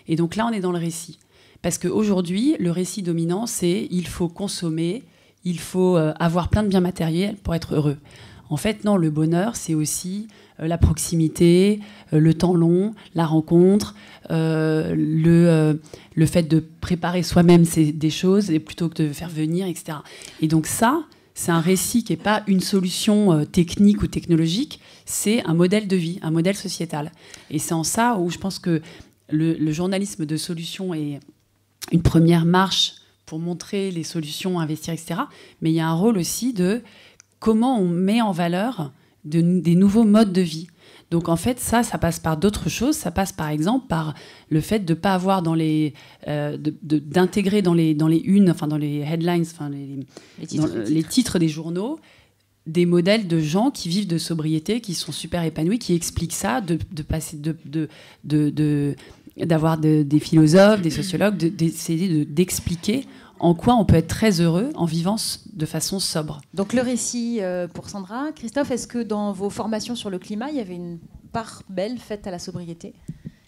Et donc là, on est dans le récit. Parce qu'aujourd'hui, le récit dominant, c'est il faut consommer, il faut avoir plein de biens matériels pour être heureux. En fait, non, le bonheur, c'est aussi la proximité, le temps long, la rencontre, le fait de préparer soi-même des choses plutôt que de faire venir, etc. Et donc ça, c'est un récit qui n'est pas une solution technique ou technologique, c'est un modèle de vie, un modèle sociétal. Et c'est en ça où je pense que le journalisme de solution est une première marche pour montrer les solutions, investir, etc. Mais il y a un rôle aussi de comment on met en valeur des nouveaux modes de vie. Donc en fait, ça passe par d'autres choses. Ça passe par exemple par le fait de ne pas avoir d'intégrer dans les unes, enfin dans les headlines, enfin les titres des journaux, des modèles de gens qui vivent de sobriété, qui sont super épanouis, qui expliquent ça, d'avoir des philosophes, des sociologues, d'essayer d'expliquer en quoi on peut être très heureux en vivant de façon sobre. Donc le récit pour Sandra. Christophe, est-ce que dans vos formations sur le climat, il y avait une part belle faite à la sobriété?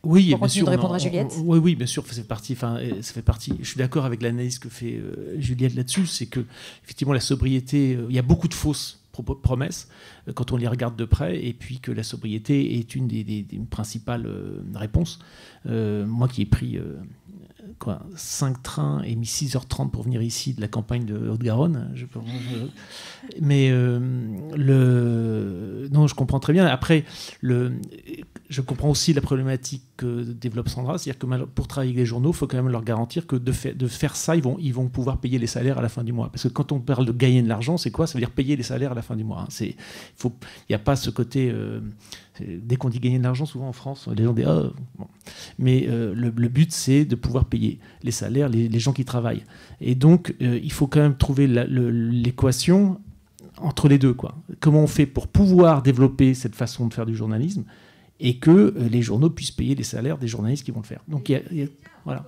Oui, pour bien sûr. De répondre à Juliette. Oui, bien sûr, ça fait partie. Je suis d'accord avec l'analyse que fait Juliette là-dessus. C'est que effectivement, la sobriété, il y a beaucoup de fausses promesses quand on les regarde de près, et puis que la sobriété est une des principales réponses. Moi qui ai pris 5 trains et mis 6h30 pour venir ici de la campagne de Haute-Garonne, mais non, je comprends très bien. Après, je comprends aussi la problématique que développe Sandra, c'est-à-dire que pour travailler avec les journaux, il faut quand même leur garantir que de faire ça, ils vont pouvoir payer les salaires à la fin du mois. Parce que quand on parle de gagner de l'argent, c'est quoi? Ça veut dire payer les salaires à la fin du mois. Il n'y a pas ce côté... dès qu'on dit gagner de l'argent, souvent en France, les gens disent bon. Mais le but, c'est de pouvoir payer les salaires, les gens qui travaillent. Et donc, il faut quand même trouver l'équation entre les deux, quoi. Comment on fait pour pouvoir développer cette façon de faire du journalisme et que les journaux puissent payer les salaires des journalistes qui vont le faire. Donc, voilà.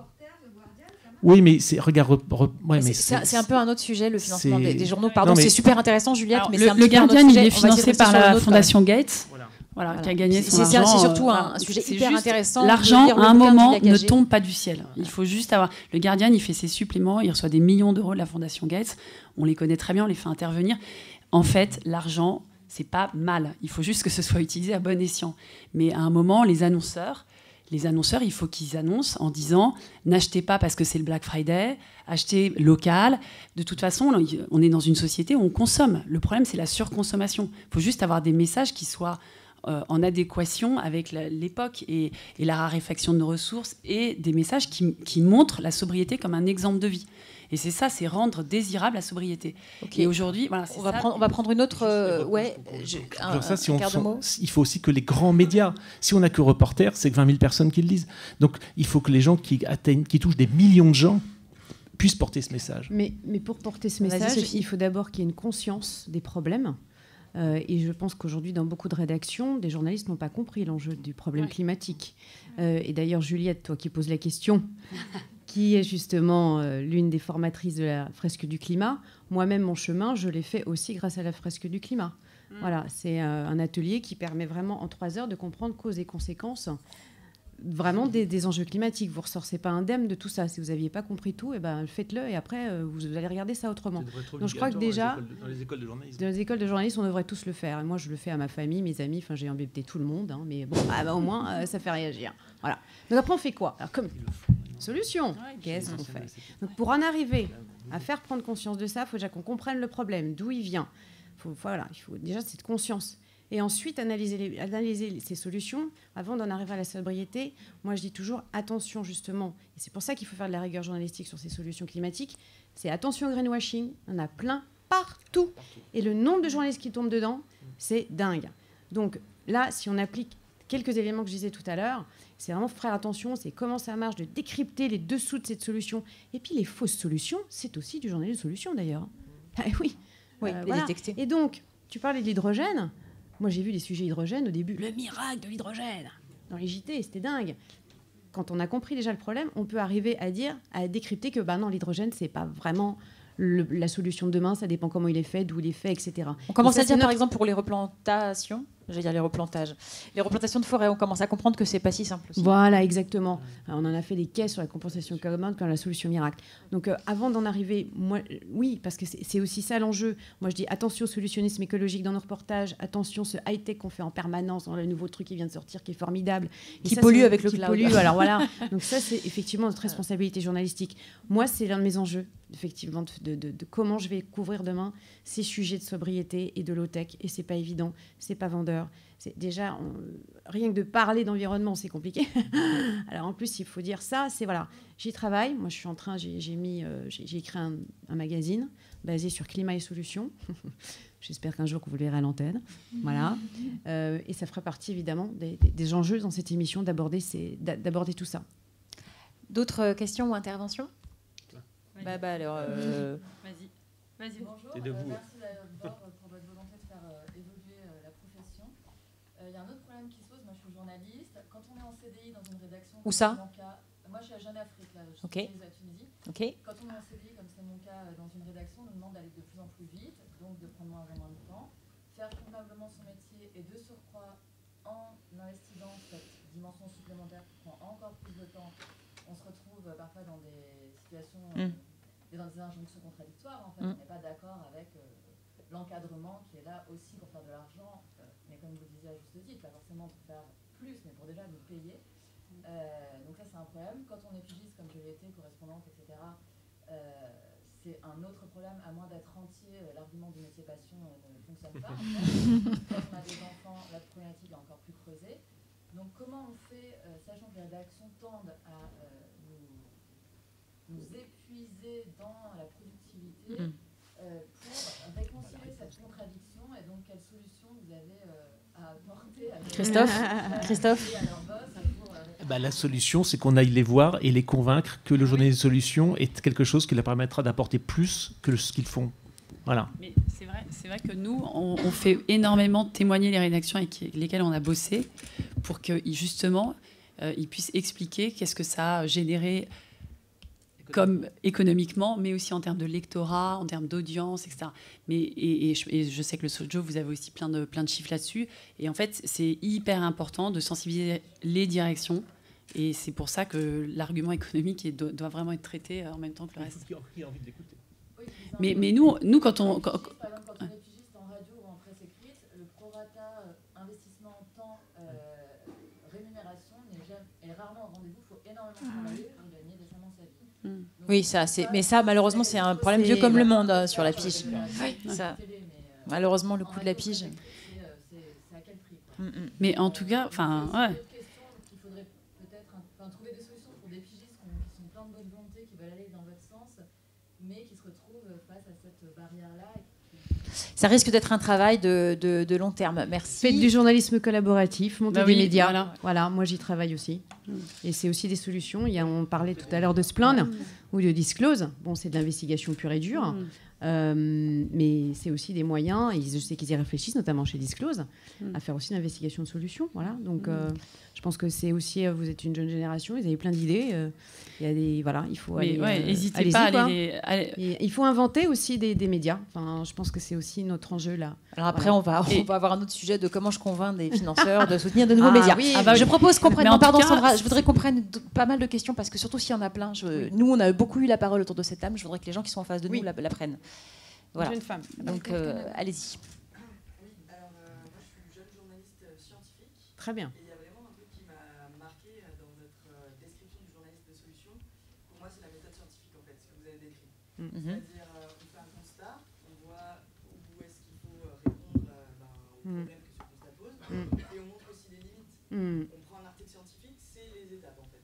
Oui, mais c'est c'est un peu un autre sujet, le financement des journaux. Pardon, Non, mais... c'est super intéressant, Juliette, Alors, mais c'est un le petit peu un autre Guardian, sujet. il est financé par la Fondation Gates. Voilà, qui a gagné son argent. C'est surtout un sujet hyper intéressant. L'argent, à un moment, ne tombe pas du ciel. Il faut juste avoir... Le Guardian, il fait ses suppléments, il reçoit des millions d'euros de la Fondation Gates. On les connaît très bien, on les fait intervenir. En fait, l'argent, c'est pas mal. Il faut juste que ce soit utilisé à bon escient. Mais à un moment, les annonceurs, il faut qu'ils annoncent en disant « N'achetez pas parce que c'est le Black Friday, achetez local ». De toute façon, on est dans une société où on consomme. Le problème, c'est la surconsommation. Il faut juste avoir des messages qui soient en adéquation avec l'époque et la raréfaction de nos ressources, et des messages qui montrent la sobriété comme un exemple de vie. Et c'est ça, c'est rendre désirable la sobriété. Okay. Et aujourd'hui, voilà, on va prendre une autre... il faut aussi que les grands médias, si on n'a que Reporter, c'est que 20 000 personnes qui le lisent. Donc il faut que les gens qui touchent des millions de gens puissent porter ce message. Mais pour porter ce message, il faut d'abord qu'il y ait une conscience des problèmes. Et je pense qu'aujourd'hui, dans beaucoup de rédactions, des journalistes n'ont pas compris l'enjeu du problème climatique. Et d'ailleurs, Juliette, toi qui poses la question, qui est justement l'une des formatrices de la fresque du climat, moi-même, mon chemin, je l'ai fait aussi grâce à la fresque du climat. Voilà, c'est un atelier qui permet vraiment en 3 heures de comprendre causes et conséquences vraiment des enjeux climatiques. Vous ne ressortez pas indemne de tout ça. Si vous n'aviez pas compris tout, faites-le et après, vous allez regarder ça autrement. Donc je crois que déjà, dans les écoles de journalisme. Dans les écoles de journalisme, on devrait tous le faire. Et moi, je le fais à ma famille, mes amis. Enfin, j'ai embêté tout le monde. Hein, mais bon, au moins, ça fait réagir. Voilà. Donc après, on fait quoi? Alors, comme solution, qu'est-ce qu'on fait? Donc, pour en arriver à faire prendre conscience de ça, il faut déjà qu'on comprenne le problème, d'où il vient. Il faut déjà cette conscience. Et ensuite, analyser ces solutions avant d'en arriver à la sobriété. Moi, je dis toujours, attention justement, et c'est pour ça qu'il faut faire de la rigueur journalistique sur ces solutions climatiques, c'est attention au greenwashing, on en a plein partout. Et le nombre de journalistes qui tombent dedans, c'est dingue. Donc là, si on applique quelques éléments que je disais tout à l'heure, c'est vraiment faire attention, c'est comment ça marche, de décrypter les dessous de cette solution. Et puis les fausses solutions, c'est aussi du journalisme de solution d'ailleurs. Ah, oui, les détecter. Et donc, tu parlais de l'hydrogène. Moi, j'ai vu les sujets hydrogène au début. Le miracle de l'hydrogène dans les JT, c'était dingue. Quand on a compris déjà le problème, on peut arriver à décrypter que non, l'hydrogène, c'est pas vraiment la solution de demain. Ça dépend comment il est fait, d'où il est fait, etc. On commence à dire, par exemple, pour les replantations, j'allais dire les replantages, les replantations de forêt, on commence à comprendre que c'est pas si simple aussi. Voilà, exactement. Alors, on en a fait des caisses sur la compensation carbone comme la solution miracle. Donc, avant d'en arriver, oui, parce que c'est aussi ça l'enjeu. Moi, je dis attention au solutionnisme écologique dans nos reportages, attention ce high-tech qu'on fait en permanence, dans le nouveau truc qui vient de sortir, qui est formidable. Et qui ça, pollue avec le cloud. Pollue, alors voilà. Donc ça, c'est effectivement notre responsabilité journalistique. Moi, c'est l'un de mes enjeux, effectivement, de comment je vais couvrir demain ces sujets de sobriété et de low-tech. Et c'est pas évident, c'est pas vendeur. C'est déjà, rien que de parler d'environnement, c'est compliqué. Alors en plus, il faut dire ça, c'est voilà. J'y travaille. Moi, je suis en train, j'ai écrit un magazine basé sur climat et solutions. J'espère qu'un jour que vous le verrez à l'antenne. Voilà. Et ça fera partie évidemment des enjeux dans cette émission d'aborder tout ça. D'autres questions ou interventions? Alors. Vas-y. Bonjour. Merci d'abord pour votre volonté de faire évoluer la profession. Il y a un autre problème qui se pose. Moi, je suis journaliste. Quand on est en CDI dans une rédaction, où ça? Moi, je suis à Jeune Afrique, là. Je suis à Tunisie. Quand on est en CDI, comme c'est mon cas, dans une rédaction, on nous demande d'aller de plus en plus vite, donc de prendre moins de temps, faire convenablement son métier et de surcroît, en investissant cette dimension supplémentaire qui prend encore plus de temps, on se retrouve parfois dans des situations, dans des injonctions contradictoires. En fait, on n'est pas d'accord avec l'encadrement qui est là aussi pour faire de l'argent, mais comme vous disiez à juste titre, pas forcément pour faire plus, mais pour déjà nous payer. Donc ça, c'est un problème. Quand on est pigiste, comme je l'ai été, correspondante, etc., c'est un autre problème. À moins d'être rentier, l'argument du métier passion ne fonctionne pas. Quand on a des enfants, la problématique est encore plus creusée. Donc comment on fait, sachant que les rédactions tendent à nous épuiser dans la productivité, pour réconcilier cette contradiction, et donc quelle solution vous avez à apporter à Christophe et à leur boss la solution, c'est qu'on aille les voir et les convaincre que le journalisme de solution est quelque chose qui leur permettra d'apporter plus que ce qu'ils font. Voilà. Mais c'est vrai que nous, on fait énormément témoigner les rédactions avec lesquelles on a bossé pour que justement ils puissent expliquer qu'est-ce que ça a généré comme économiquement, mais aussi en termes de lectorat, en termes d'audience, etc. Et je sais que le Sojo, vous avez aussi plein de chiffres là-dessus. Et en fait, c'est hyper important de sensibiliser les directions. Et c'est pour ça que l'argument économique doit vraiment être traité en même temps que le reste. Il a envie de l'écouter. Mais nous, quand on... Par exemple, quand on est pigiste en radio ou en presse écrite, le prorata investissement temps rémunération est rarement au rendez-vous. Il faut énormément travailler pour gagner décemment sa vie. Oui, mais ça, malheureusement, c'est un problème vieux comme le monde sur la pige. Ça, malheureusement, le coût de la pige. C'est à quel prix, quoi. Mais en tout cas, enfin, ouais. Il faudrait peut-être trouver des solutions pour des pigistes qui sont pleins de bonne volonté, qui veulent aller dans votre sens, mais qui se retrouvent face à cette barrière-là. Ça risque d'être un travail de long terme. Merci. Faites du journalisme collaboratif, montez des médias. Voilà, moi j'y travaille aussi. Et c'est aussi des solutions. On parlait tout à l'heure de Splend ou de Disclose. Bon, c'est de l'investigation pure et dure. Mais c'est aussi des moyens, et je sais qu'ils y réfléchissent, notamment chez Disclose, à faire aussi l'investigation de solutions. Voilà. Donc, je pense que c'est aussi, vous êtes une jeune génération, vous avez plein d'idées. Il y a des, voilà, il faut aller. N'hésitez pas à aller. Il faut inventer aussi des médias. Enfin, je pense que c'est aussi notre enjeu là. Alors après, on va avoir un autre sujet de comment je convainc des financeurs de soutenir de nouveaux médias. Oui, je propose qu'on prenne. Pardon, cas, Sandra, je voudrais qu'on prenne pas mal de questions parce que surtout s'il y en a plein. Nous, on a beaucoup eu la parole autour de cette table. Je voudrais que les gens qui sont en face de nous la prennent. Voilà. Jeune femme. Donc, allez-y. Oui, alors moi je suis jeune journaliste scientifique. Très bien. Et il y a vraiment un truc qui m'a marqué dans votre description du journalisme de solution. Pour moi, c'est la méthode scientifique en fait, ce que vous avez décrit. C'est-à-dire, on fait un constat, on voit où est-ce qu'il faut répondre aux problèmes que ce constat pose, et on montre aussi les limites. On prend un article scientifique, c'est les étapes en fait.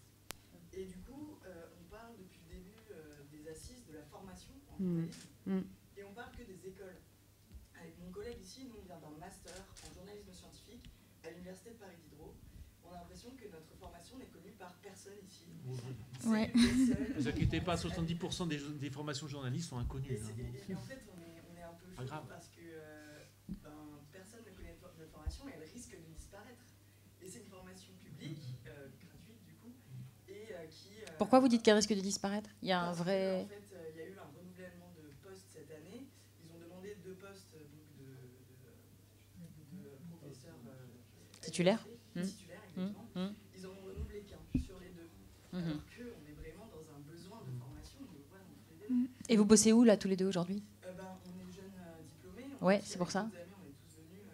Et du coup, on parle depuis le début des assises de la formation en journalisme. Et on parle que des écoles. Avec mon collègue ici, nous on vient d'un master en journalisme scientifique à l'université de Paris Diderot. On a l'impression que notre formation n'est connue par personne ici. Ouais. Ne vous inquiétez pas, 70% des formations journalistes sont inconnues. Et en fait, on est un peu chaud parce que personne ne connaît notre formation et elle risque de disparaître. Et c'est une formation publique, gratuite du coup, et qui... Pourquoi vous dites qu'elle risque de disparaître ? Il y a un vrai... En fait, il y a eu un renouvellement de postes cette année. Ils ont demandé 2 postes de professeurs titulaires. Titulaires, exactement. Ils en ont renouvelé qu'un sur les 2. Alors qu'on est vraiment dans un besoin de formation. On le voit dans tous les débats. Et vous bossez où là tous les deux aujourd'hui ? On est jeunes diplômés. Ouais, c'est pour ça. Amis, on est tous venus.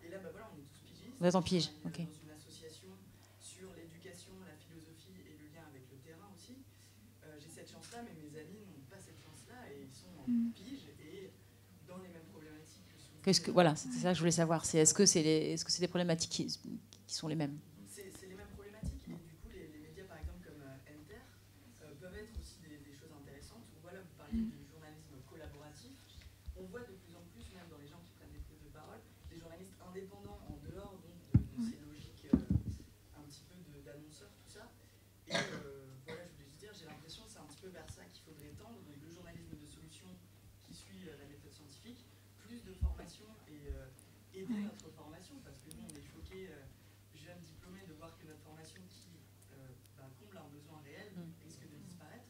Et là, voilà, on est tous pigistes. Vous êtes en pige, ok. Dans une association sur l'éducation, la philosophie et le lien avec le terrain aussi. J'ai cette chance-là, mais mes amis n'ont pas cette chance-là et ils sont en pige et dans les mêmes problématiques que voilà, c'est ça que je voulais savoir. Est-ce que c'est des problématiques qui sont les mêmes ? C'est les mêmes problématiques. Et du coup, les médias, par exemple, comme Enter, peuvent être aussi des choses intéressantes. Voilà, vous parliez du journalisme collaboratif. On voit de plus en plus, même dans les gens qui prennent des prises de parole, des journalistes indépendants en dehors donc, de ces logiques un petit peu d'annonceurs, tout ça. Et voilà, je voulais juste dire, j'ai l'impression que c'est un petit peu vers ça qu'il faudrait tendre. Donc le journalisme de solution qui suit la méthode scientifique, plus de formation et aider notre formation, parce que nous, on est choqués, jeunes diplômés, de voir que notre formation qui comble un besoin réel risque de disparaître.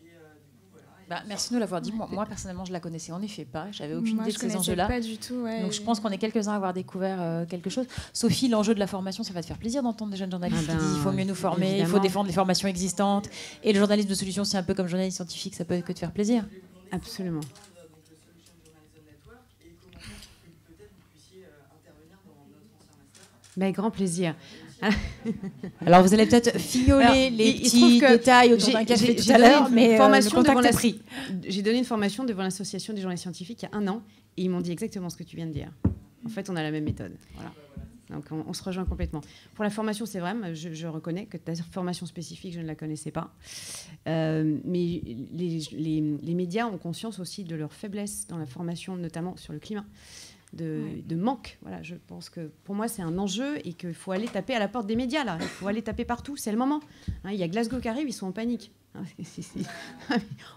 Et du coup, voilà. Merci de nous l'avoir dit. Moi, personnellement, je la connaissais en effet pas. J'avais aucune idée de ces enjeux-là. enjeux-là. Pas du tout. Ouais. Donc je pense qu'on est quelques-uns à avoir découvert quelque chose. Sophie, l'enjeu de la formation, ça va te faire plaisir d'entendre des jeunes journalistes qui disent il faut mieux nous former, il faut défendre les formations existantes. Et le journalisme de solution, c'est un peu comme journaliste scientifique, ça peut que te faire plaisir. Absolument. Donc le Solution Journalism Network et comment peut-être vous puissiez intervenir dans notre ancien master. Mais grand plaisir. Alors vous allez peut-être fioler les petits détails autour d'un café tout à l'heure, mais le contact est pris. J'ai donné une formation devant l'association des journalistes scientifiques il y a 1 an et ils m'ont dit exactement ce que tu viens de dire. En fait, on a la même méthode. Voilà. Donc on se rejoint complètement. Pour la formation, c'est vrai, je reconnais que ta formation spécifique, je ne la connaissais pas. Mais les médias ont conscience aussi de leur faiblesse dans la formation, notamment sur le climat. De manque. Voilà, je pense que pour moi, c'est un enjeu et qu'il faut aller taper à la porte des médias. Là. Il faut aller taper partout, c'est le moment. Il y a Glasgow qui arrive, ils sont en panique.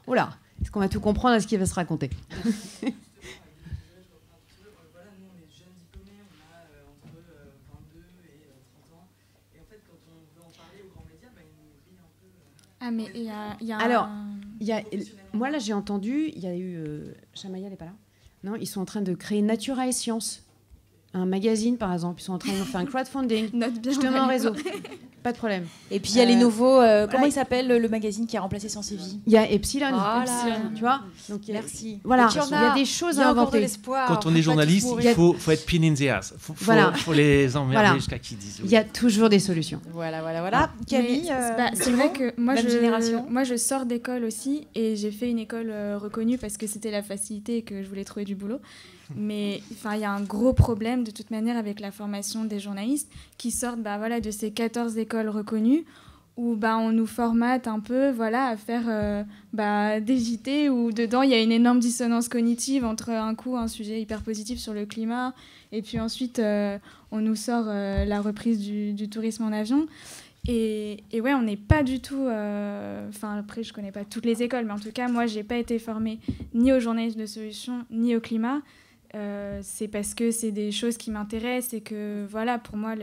Oh là, est-ce qu'on va tout comprendre à ce qui va se raconter? Voilà, nous, on est jeunes diplômés, on a entre 22 et 30 ans. Ah, mais il y a Alors, moi, là, j'ai entendu, il y a eu... Chamaya, elle n'est pas là? Non, ils sont en train de créer Natura et Science. Un magazine, par exemple. Ils sont en train de faire un crowdfunding. Je te mets en réseau. Pas de problème. Et puis il y a les nouveaux... comment il s'appelle le magazine qui a remplacé Science et Vie? Il y a Epsilon. Voilà. Epsilon, tu vois. Donc, merci. Voilà, Donc, il y a des choses à inventer. Quand on est journaliste, il faut être pin in the ass. Faut les emmerder jusqu'à qu'ils disent. Il y a toujours des solutions. Voilà. Camille, c'est vrai que moi, génération. Moi, je sors d'école aussi et j'ai fait une école reconnue parce que c'était la facilité et que je voulais trouver du boulot. Mais il y a un gros problème de toute manière avec la formation des journalistes qui sortent de ces 14 écoles reconnues où on nous formate un peu à faire des JT où dedans il y a une énorme dissonance cognitive entre un sujet hyper positif sur le climat et puis ensuite on nous sort la reprise du tourisme en avion. Et ouais, on n'est pas du tout... après, je connais pas toutes les écoles, mais en tout cas, moi, j'ai pas été formée ni au journalisme de solution, ni au climat. C'est parce que c'est des choses qui m'intéressent et que, pour moi,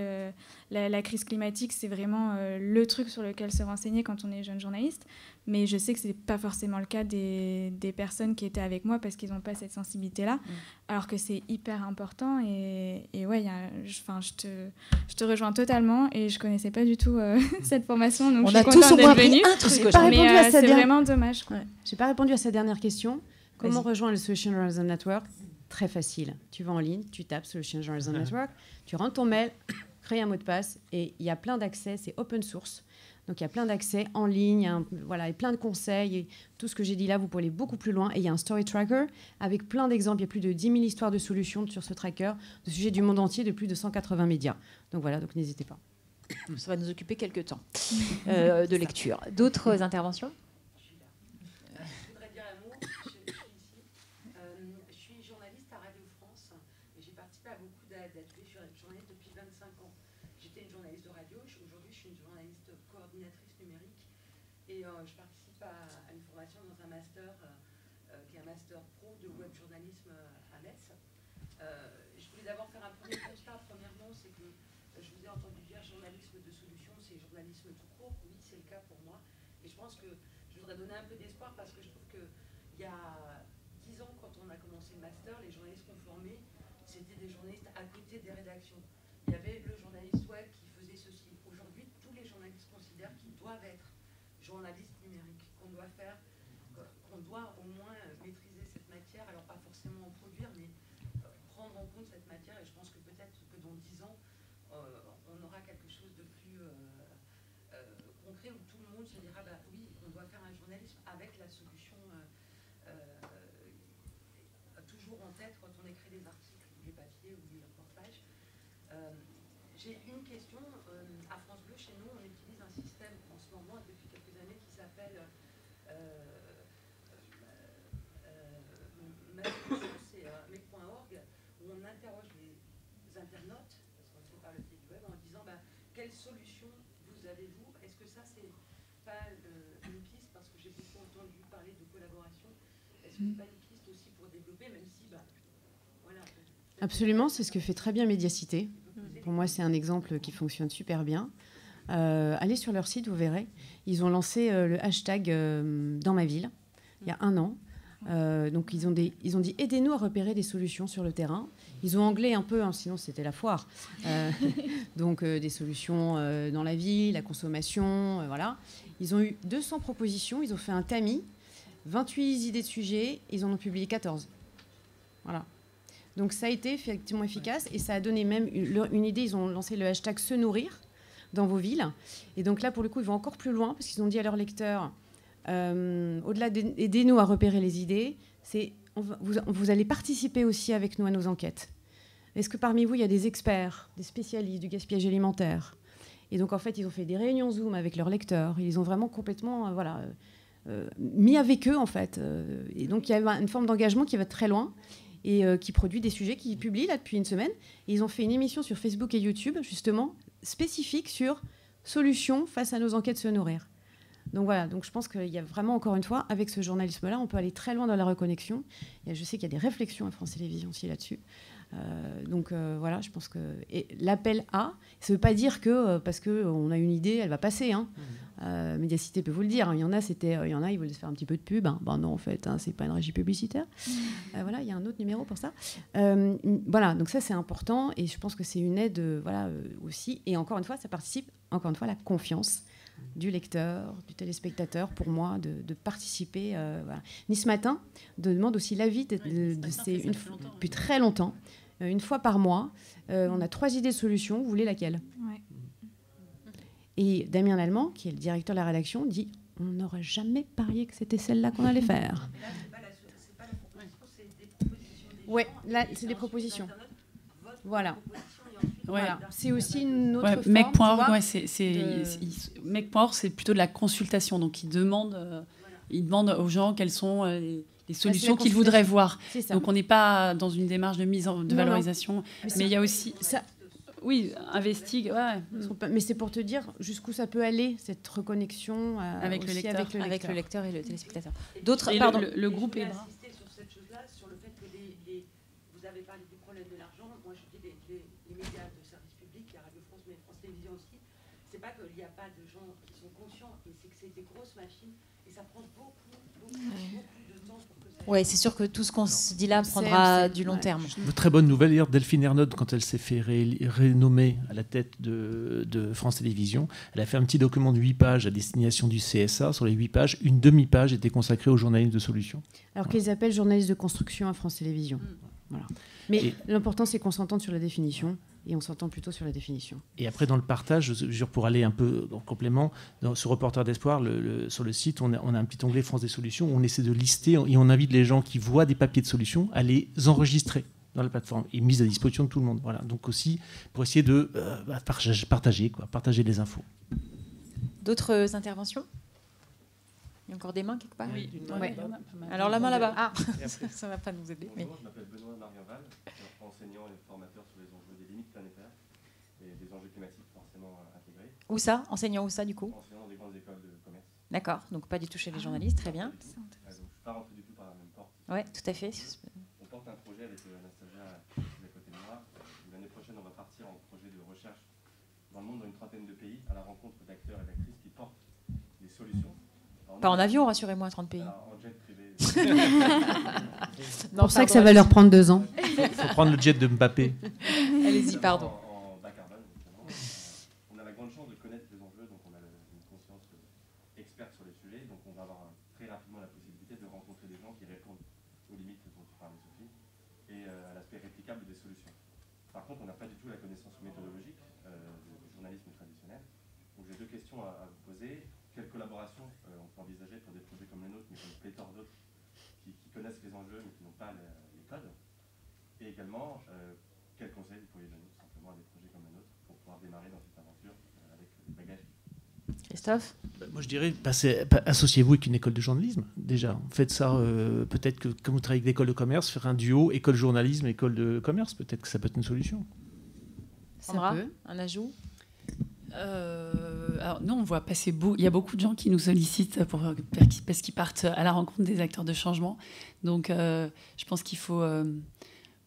la crise climatique, c'est vraiment le truc sur lequel se renseigner quand on est jeune journaliste. Mais je sais que c'est pas forcément le cas des personnes qui étaient avec moi parce qu'ils n'ont pas cette sensibilité-là, alors que c'est hyper important. Et ouais, je te rejoins totalement et je connaissais pas du tout cette formation, donc on je a suis tous au contente moins d'être venue. Mais c'est vraiment dommage. Ouais. J'ai pas répondu à sa dernière question. Comment rejoindre le Solution Journalism Network? Très facile. Tu vas en ligne, tu tapes Solution Journalism Network, tu rentres ton mail, crée un mot de passe et il y a plein d'accès, c'est open source. Donc il y a plein d'accès en ligne, et plein de conseils. Et tout ce que j'ai dit là, vous pouvez aller beaucoup plus loin. Et il y a un story tracker avec plein d'exemples. Il y a plus de 10 000 histoires de solutions sur ce tracker, de sujets du monde entier, de plus de 180 médias. Donc voilà, donc n'hésitez pas. Ça va nous occuper quelques temps de lecture. D'autres interventions? Et je participe à une formation dans un master qui est un master pro de web journalisme à Metz. Je voulais d'abord faire un premier constat. Premièrement, c'est que je vous ai entendu dire journalisme de solution, c'est journalisme tout court. Oui, c'est le cas pour moi. Et je pense que je voudrais donner un peu d'espoir parce que je trouve qu'il y a 10 ans, quand on a commencé le master, les journalistes qu'on formait, c'était des journalistes à côté des rédactions. Il y avait le journaliste web qui faisait ceci. Aujourd'hui, tous les journalistes considèrent qu'ils doivent être journaliste numérique, qu'on doit faire, qu'on doit au moins maîtriser cette matière, alors pas forcément en produire, mais prendre en compte cette matière. Et je pense que peut-être que dans 10 ans, on aura quelque chose de plus concret où tout le monde se dira oui, on doit faire un journalisme avec la solution toujours en tête quand on écrit des articles, ou les papiers, ou les reportages. J'ai une question. À France Bleu, chez nous, on utilise un système en ce moment depuis quelques années qui s'appelle mec.org, où on interroge les internautes, parce qu'on le fait par le biais du web, en disant quelle solution vous avez-vous? Est-ce que ça, c'est pas une piste, parce que j'ai beaucoup entendu parler de collaboration, est-ce que c'est pas une piste aussi pour développer, même si, voilà. Absolument, c'est ce que fait très bien Médiacité. Pour moi, c'est un exemple qui fonctionne super bien. Allez sur leur site, vous verrez. Ils ont lancé le hashtag dans ma ville il y a 1 an. Donc ils ont dit aidez-nous à repérer des solutions sur le terrain. Ils ont anglais un peu, sinon c'était la foire. Donc des solutions dans la vie, la consommation, voilà. Ils ont eu 200 propositions, ils ont fait un tamis, 28 idées de sujets, ils en ont publié 14. Voilà. Donc ça a été effectivement efficace et ça a donné même une idée. Ils ont lancé le hashtag se nourrir dans vos villes. Et donc là, pour le coup, ils vont encore plus loin parce qu'ils ont dit à leurs lecteurs, au-delà d'aidez-nous à repérer les idées, vous allez participer aussi avec nous à nos enquêtes. Est-ce que parmi vous, il y a des experts, des spécialistes du gaspillage alimentaire? Et donc en fait, ils ont fait des réunions Zoom avec leurs lecteurs. Ils ont vraiment complètement mis avec eux en fait. Et donc il y a une forme d'engagement qui va très loin. Et qui produit des sujets qui publient là depuis 1 semaine. Et ils ont fait une émission sur Facebook et YouTube, justement, spécifique sur solutions face à nos enquêtes se nourrir. Donc voilà, donc je pense qu'il y a vraiment, encore une fois, avec ce journalisme-là, on peut aller très loin dans la reconnexion. Et je sais qu'il y a des réflexions à France Télévisions aussi là-dessus. Donc voilà, je pense que l'appel à, ça ne veut pas dire que parce qu'on a une idée, elle va passer. Hein. Médiacité peut vous le dire. Hein. Il y en a, ils voulaient se faire un petit peu de pub. Hein. Ben non, en fait, hein, c'est pas une régie publicitaire. Voilà, il y a un autre numéro pour ça. Voilà, donc ça c'est important et je pense que c'est une aide, aussi. Et encore une fois, ça participe à la confiance du lecteur, du téléspectateur, pour moi, de participer. Voilà. Nice Matin demande aussi l'avis de ces depuis très longtemps. Une fois par mois, on a 3 idées de solutions. Vous voulez laquelle? Ouais. Et Damien Lallemand, qui est le directeur de la rédaction, dit on n'aurait jamais parié que c'était celle-là qu'on allait faire. Mais là, c'est pas la proposition, c'est des propositions. Oui, là, c'est des propositions. Voilà. Ouais. Voilà. C'est aussi une autre forme. Mec.org, Mec.org, c'est plutôt de la consultation. Donc, ils demandent aux gens quelles sont les solutions qu'ils voudraient voir. Donc, on n'est pas dans une démarche de valorisation. Mais il y a aussi... Ça, oui, investigue. Ouais. Mais c'est pour te dire jusqu'où ça peut aller, cette reconnexion avec le lecteur et le téléspectateur. Pardon. Le groupe est insister sur cette chose-là, sur le fait que vous avez parlé du problème de l'argent. Moi, je dis les médias de service public, il y a Radio France, mais France Télévisions aussi. C'est pas qu'il n'y a pas de gens qui sont conscients, mais c'est que c'est des grosses machines et ça prend beaucoup de temps pour que ça... Oui, c'est sûr que tout ce qu'on se dit là prendra du long terme. Très bonne nouvelle, hier, Delphine Ernotte, quand elle s'est fait renommer à la tête de France Télévisions, elle a fait un petit document de 8 pages à destination du CSA. Sur les 8 pages, une demi-page était consacrée aux journalistes de solutions. Alors qu'ils appellent journalistes de construction à France Télévisions. Voilà. Mais l'important, c'est qu'on s'entende sur la définition, et on s'entend plutôt sur la définition. Et après, dans le partage, je jure, pour aller un peu en complément, dans ce Reporter d'Espoir, sur le site, on a un petit onglet France des solutions, où on essaie de lister, et on invite les gens qui voient des papiers de solutions à les enregistrer dans la plateforme, et mise à disposition de tout le monde. Voilà. Donc aussi, pour essayer de partager les infos. D'autres interventions? Il y a encore des mains quelque part? Oui. Ouais. Alors la main là-bas. Ah, ça ne va pas nous aider. Bonjour, je m'appelle Benoît Marienval, je suis enseignant et formateur sur les enjeux des limites planétaires et des enjeux climatiques forcément intégrés. Où ça? Enseignant où ça du coup? Enseignant dans des grandes écoles de commerce. D'accord, donc pas du tout chez les journalistes, très bien. Donc je ne suis pas rentré du tout par la même porte. Oui, tout à fait. On porte un projet avec Anastasia qui est à côté de moi. L'année prochaine, on va partir en projet de recherche dans le monde, dans une trentaine de pays, à la rencontre d'acteurs et d'actrices qui portent des solutions. Pas en avion, rassurez-moi, 30 pays. Alors, en jet privé. C'est pour ça que ça va leur prendre 2 ans. Il faut prendre le jet de Mbappé. Allez-y, pardon. En bas carbone, notamment. On a la grande chance de connaître les enjeux, donc on a une conscience experte sur les sujets. Donc on va avoir très rapidement la possibilité de rencontrer des gens qui répondent aux limites dont tu parlais, Sophie, et à l'aspect réplicable des solutions. Par contre, on n'a pas du tout la connaissance méthodologique du journalisme traditionnel. Donc j'ai 2 questions à vous poser. Quelle collaboration on peut envisager pour des projets comme les nôtres, mais comme pléthore d'autres qui connaissent les enjeux mais qui n'ont pas les codes? Et également, quels conseils vous pourriez donner tout simplement à des projets comme les nôtres pour pouvoir démarrer dans cette aventure avec les bagages? Christophe? Moi, je dirais, associez-vous avec une école de journalisme, déjà. Faites ça, peut-être que, comme vous travaillez avec l'école de commerce, faire un duo école de journalisme, école de commerce, peut-être que ça peut être une solution. Sandra, un ajout? Alors nous, on voit passer il y a beaucoup de gens qui nous sollicitent parce qu'ils partent à la rencontre des acteurs de changement. Donc, je pense qu'il faut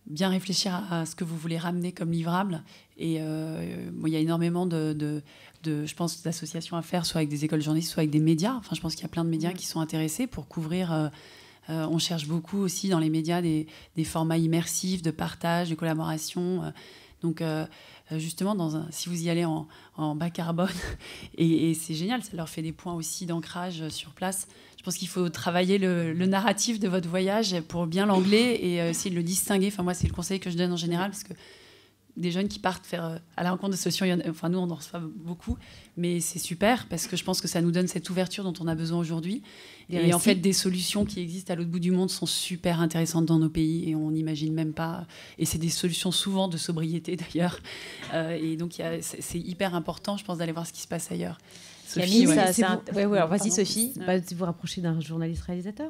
bien réfléchir à ce que vous voulez ramener comme livrable. Et il y a énormément je pense, d'associations à faire, soit avec des écoles de journalistes, soit avec des médias. Enfin, je pense qu'il y a plein de médias qui sont intéressés pour couvrir. On cherche beaucoup aussi dans les médias des formats immersifs, de partage, de collaboration. Donc, justement, si vous y allez en bas carbone, et c'est génial, ça leur fait des points aussi d'ancrage sur place. Je pense qu'il faut travailler le narratif de votre voyage pour bien l'angler et essayer de le distinguer. Enfin, moi, c'est le conseil que je donne en général, parce que des jeunes qui partent faire à la rencontre de solutions, nous, on en reçoit beaucoup, mais c'est super, parce que je pense que ça nous donne cette ouverture dont on a besoin aujourd'hui. Et en fait, des solutions qui existent à l'autre bout du monde sont super intéressantes dans nos pays, et on n'imagine même pas. Et c'est des solutions souvent de sobriété, d'ailleurs. Et donc, c'est hyper important, je pense, d'aller voir ce qui se passe ailleurs. Sophie, alors vas-y, Sophie. Vous rapprochez d'un journaliste réalisateur.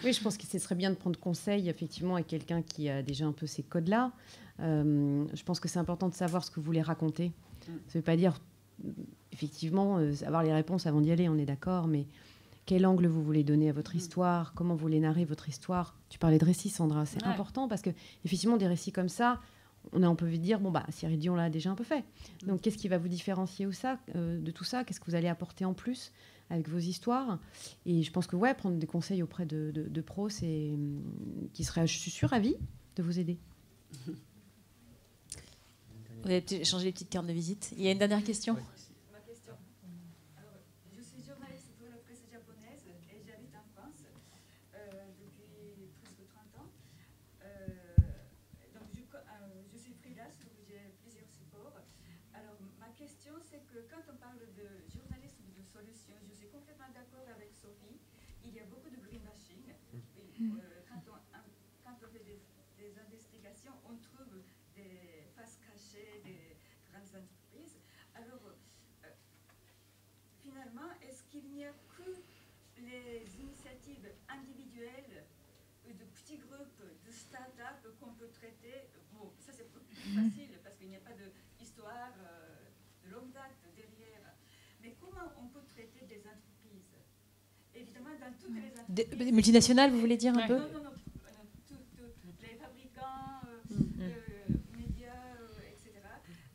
Oui, je pense que ce serait bien de prendre conseil effectivement avec quelqu'un qui a déjà un peu ces codes-là. Je pense que c'est important de savoir ce que vous voulez raconter. Ça ne veut pas dire effectivement avoir les réponses avant d'y aller, on est d'accord, mais quel angle vous voulez donner à votre histoire, comment vous voulez narrer votre histoire. Tu parlais de récits, Sandra, c'est important parce que effectivement des récits comme ça, on a un peu envie de dire, bon, bah, Cyril Dion l'a déjà un peu fait. Donc, qu'est-ce qui va vous différencier de tout ça? Qu'est-ce que vous allez apporter en plus avec vos histoires? Et je pense que, prendre des conseils auprès de pros, qui seraient, je suis sûre, ravis de vous aider. Vous avez changé les petites cartes de visite. Il y a une dernière question. Ma question. Alors, je suis journaliste pour la presse japonaise et j'habite en France depuis presque 30 ans. Donc, je suis freelance, donc j'ai plusieurs supports. Alors, ma question, c'est que quand on parle de journalisme de solution, je suis complètement d'accord avec Sophie. Il y a beaucoup de greenwashing. Quand on fait des investigations, on trouve des faces cachées des grandes entreprises. Alors, finalement, est-ce qu'il n'y a que les initiatives individuelles ou de petits groupes de start-up qu'on peut traiter? Bon, ça c'est plus facile parce qu'il n'y a pas d'histoire de longue date derrière. Mais comment on peut traiter des entreprises? Évidemment, dans toutes les entreprises... Des multinationales, vous voulez dire un peu? Non. Les fabricants, médias, etc.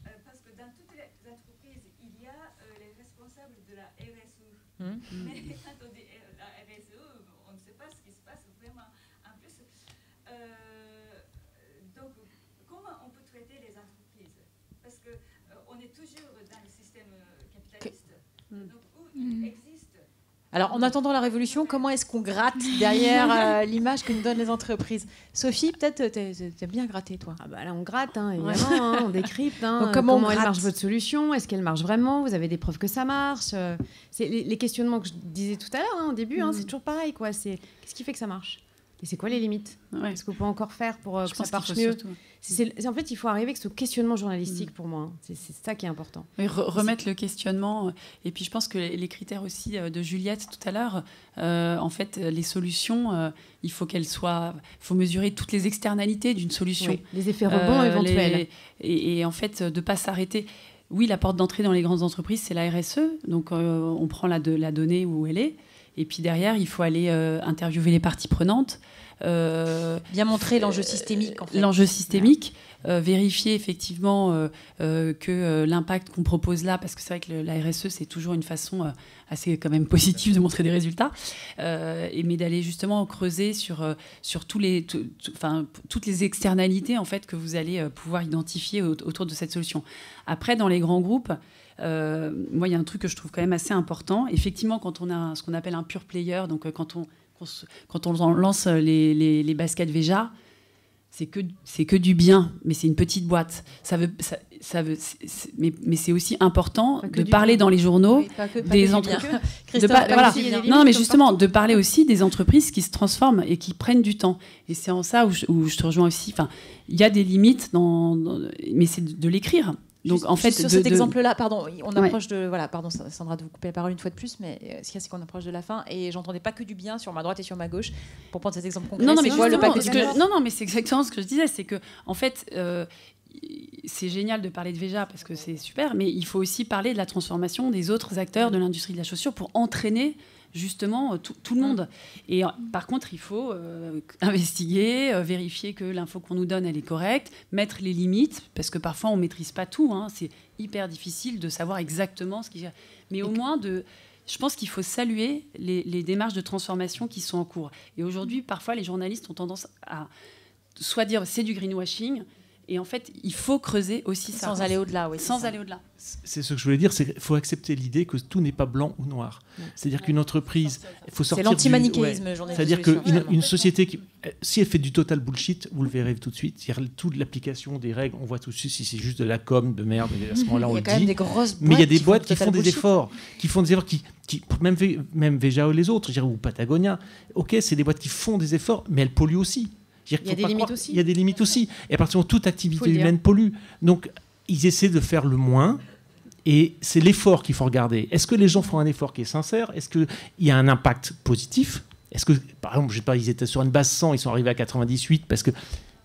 Parce que dans toutes les entreprises, il y a les responsables de la RSE. Mais quand on dit la RSE, on ne sait pas ce qui se passe vraiment. En plus, donc, comment on peut traiter les entreprises? Parce qu'on est toujours dans le système capitaliste. Donc, où il existe... Alors, en attendant la révolution, comment est-ce qu'on gratte derrière l'image que nous donnent les entreprises? Sophie, peut-être, t'aimes bien gratter, toi. Ah bah là, on gratte, évidemment, on décrypte. Donc, comment elle marche votre solution? Est-ce qu'elle marche vraiment? Vous avez des preuves que ça marche? C'est les questionnements que je disais tout à l'heure, au début, c'est toujours pareil, quoi. Qu'est-ce qui fait que ça marche? Et c'est quoi les limites? Qu'est-ce qu'on peut encore faire pour que ça marche mieux? En fait, il faut arriver avec ce questionnement journalistique pour moi. C'est ça qui est important. Oui, remettre le questionnement. Et puis, je pense que les critères aussi de Juliette tout à l'heure, en fait, les solutions, il faut qu'elles soient... Il faut mesurer toutes les externalités d'une solution. Oui, les effets rebonds éventuels. Et en fait, de ne pas s'arrêter... Oui, la porte d'entrée dans les grandes entreprises, c'est la RSE. Donc, on prend la donnée où elle est. Et puis derrière, il faut aller interviewer les parties prenantes. Bien montrer l'enjeu systémique. En fait. L'enjeu systémique, vérifier effectivement que l'impact qu'on propose là, parce que c'est vrai que la RSE, c'est toujours une façon assez quand même positive de montrer des résultats, mais d'aller justement creuser sur toutes les externalités en fait, que vous allez pouvoir identifier autour de cette solution. Après, dans les grands groupes, moi, il y a un truc que je trouve quand même assez important. Effectivement, quand on a ce qu'on appelle un pure player, donc quand on lance les baskets Veja, c'est que du bien, mais c'est une petite boîte. Mais c'est aussi important de parler dans les journaux des entreprises. Non, mais justement, de parler aussi des entreprises qui se transforment et qui prennent du temps. Et c'est en ça où je te rejoins aussi. Enfin, il y a des limites, mais c'est de l'écrire. Donc, en fait, sur cet exemple-là, pardon, on approche de... Voilà, pardon, Sandra, de vous couper la parole une fois de plus, mais ce qu'il y a, c'est qu'on approche de la fin, et j'entendais pas que du bien sur ma droite et sur ma gauche. Pour prendre cet exemple concret, c'est quoi le paquet Non, mais c'est exactement ce que je disais, c'est que, en fait... c'est génial de parler de Veja parce que c'est super, mais il faut aussi parler de la transformation des autres acteurs de l'industrie de la chaussure pour entraîner justement tout le monde. Et par contre, il faut investiguer, vérifier que l'info qu'on nous donne, elle est correcte, mettre les limites, parce que parfois, on ne maîtrise pas tout. C'est hyper difficile de savoir exactement ce qui... Mais au moins, je pense qu'il faut saluer les démarches de transformation qui sont en cours. Et aujourd'hui, parfois, les journalistes ont tendance à soit dire c'est du greenwashing, et en fait, il faut creuser aussi ça. Sans aller au-delà, oui. Sans aller au-delà. C'est ce que je voulais dire, c'est qu'il faut accepter l'idée que tout n'est pas blanc ou noir. C'est-à-dire qu'une entreprise, il faut sortir. C'est l'antimanichéisme, c'est-à-dire qu'une société, si elle fait du total bullshit, vous le verrez tout de suite. C'est-à-dire toute l'application des règles, on voit tout de suite si c'est juste de la com, de merde. À ce moment-là, on le dit. Mais il y a des boîtes qui font des efforts, qui même Veja ou les autres, ou Patagonia. Ok, c'est des boîtes qui font des efforts, mais elles polluent aussi. Il y a des limites aussi. Il y a des limites aussi. Et à partir du moment où toute activité humaine pollue. Donc, ils essaient de faire le moins. Et c'est l'effort qu'il faut regarder. Est-ce que les gens font un effort qui est sincère? Est-ce qu'il y a un impact positif? Est-ce que, par exemple, je sais pas, ils étaient sur une base 100, ils sont arrivés à 98 parce que...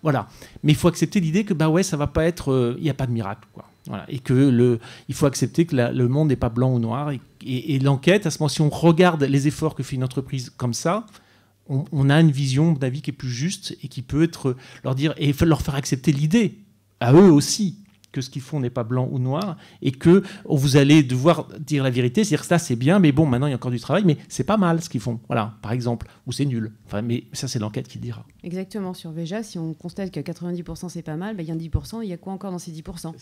Voilà. Mais il faut accepter l'idée que, ça va pas être... Il n'y a pas de miracle, quoi. Voilà. Et que il faut accepter que le monde n'est pas blanc ou noir. Et l'enquête, à ce moment, si on regarde les efforts que fait une entreprise comme ça, on a une vision d'avis qui est plus juste et qui peut leur dire et leur faire accepter l'idée à eux aussi que ce qu'ils font n'est pas blanc ou noir et que vous allez devoir dire la vérité, c'est-à-dire que ça c'est bien, mais bon, maintenant il y a encore du travail, mais c'est pas mal ce qu'ils font, voilà, par exemple, ou c'est nul. Enfin, mais ça c'est l'enquête qui le dira. Exactement, sur Veja, si on constate que 90% c'est pas mal, il y a un 10%, il y a quoi encore dans ces 10% ?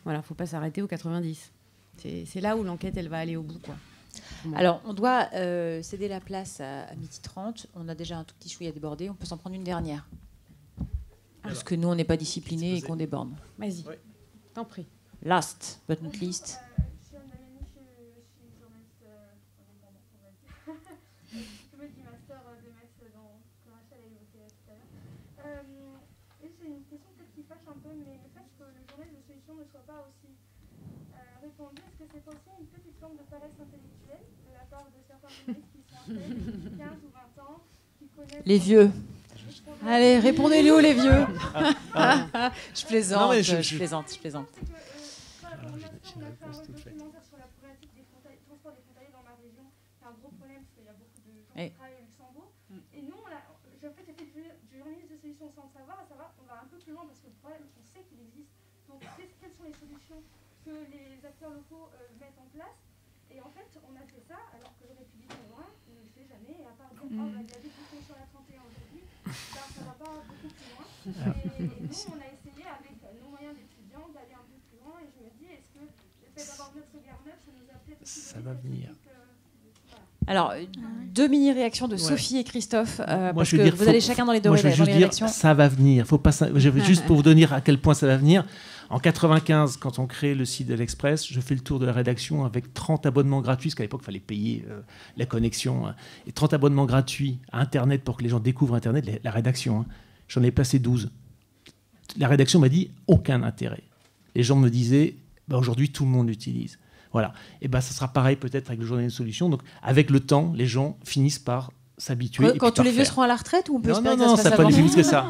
Voilà, faut pas s'arrêter aux 90. C'est là où l'enquête elle va aller au bout, quoi. Alors, on doit céder la place à 12h30. On a déjà un tout petit chouïa débordé. On peut s'en prendre une dernière. Parce que nous, on n'est pas disciplinés et qu'on déborde. Vas-y, t'en prie. Last but not least. Je suis Anne-Amélie, je suis journaliste indépendant, on va dire. Je suis du master de Metz dans Rachel a évoqué tout à l'heure. Et c'est une question peut-être qui fâche un peu, mais le fait que le journalisme de solution ne soit pas aussi répandu, est-ce que c'est aussi une petite forme de paresse intellectuelle de la part de certains journalistes qui sont installés depuis 15 ou 20 ans, qui connaissent... Les vieux. Allez, répondez-nous, les vieux. Je plaisante, non, je plaisante. On a fait un documentaire sur la problématique des transports des frontaliers dans ma région. C'est un gros problème parce qu'il y a beaucoup de gens qui travaillent au Luxembourg. Et nous, j'ai fait du journalisme de solution sans le savoir, à savoir, on va un peu plus loin parce que le problème, on sait qu'il existe. Donc, quelles sont les solutions que les acteurs locaux mettent en place? Et en fait, on a fait ça alors que le Républicain loin ne le fait jamais. Et à part dire, il y a des bouchons sur la 31 aujourd'hui, ça ne va pas beaucoup plus loin. Et nous, on a essayé avec nos moyens d'étudiants d'aller un peu plus loin. Et je me dis, est-ce que le fait d'avoir notre regard neuf, ça nous a peut-être aussi ça va venir. Alors, deux mini-réactions de Sophie et Christophe, parce que dire, vous allez chacun dans les deux réactions. Ça va venir. Faut pas, juste pour vous donner à quel point ça va venir. En 95, quand on crée le site de l'Express, je fais le tour de la rédaction avec 30 abonnements gratuits, parce qu'à l'époque, il fallait payer la connexion. Et 30 abonnements gratuits à Internet pour que les gens découvrent Internet, la rédaction. J'en ai placé 12. La rédaction m'a dit aucun intérêt. Les gens me disaient, aujourd'hui, tout le monde l'utilise. Voilà. Et ça sera pareil peut-être avec le journal de solution. Donc, avec le temps, les gens finissent par s'habituer. Quand tous les vieux seront à la retraite, ou on peut espérer que ça se passe pas avant? plus vite que ça.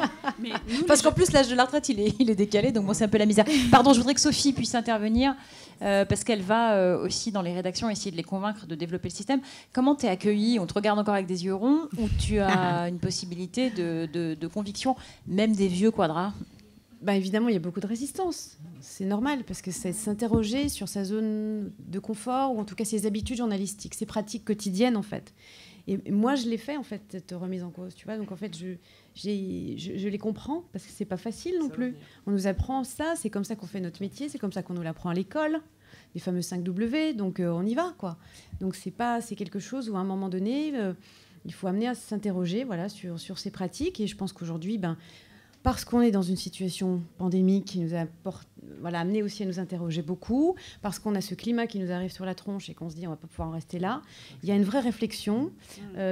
Parce qu'en plus, l'âge de la retraite, il est décalé, donc bon, c'est un peu la misère. Pardon, je voudrais que Sophie puisse intervenir, parce qu'elle va aussi dans les rédactions essayer de les convaincre de développer le système. Comment t'es accueillie? On te regarde encore avec des yeux ronds, ou tu as une possibilité de conviction, même des vieux quadras? Évidemment, il y a beaucoup de résistance. C'est normal, parce que c'est s'interroger sur sa zone de confort, ou en tout cas ses habitudes journalistiques, ses pratiques quotidiennes, en fait. Et moi, je l'ai fait, en fait, cette remise en cause, tu vois. Donc, en fait, je les comprends, parce que c'est pas facile non plus. On nous apprend ça, c'est comme ça qu'on fait notre métier, c'est comme ça qu'on nous l'apprend à l'école, les fameux 5W, donc on y va, quoi. Donc, c'est quelque chose où, à un moment donné, il faut amener à s'interroger, voilà, sur ces pratiques. Et je pense qu'aujourd'hui, parce qu'on est dans une situation pandémique qui nous a amené aussi à nous interroger beaucoup, parce qu'on a ce climat qui nous arrive sur la tronche et qu'on se dit on va pas pouvoir en rester là, il y a une vraie réflexion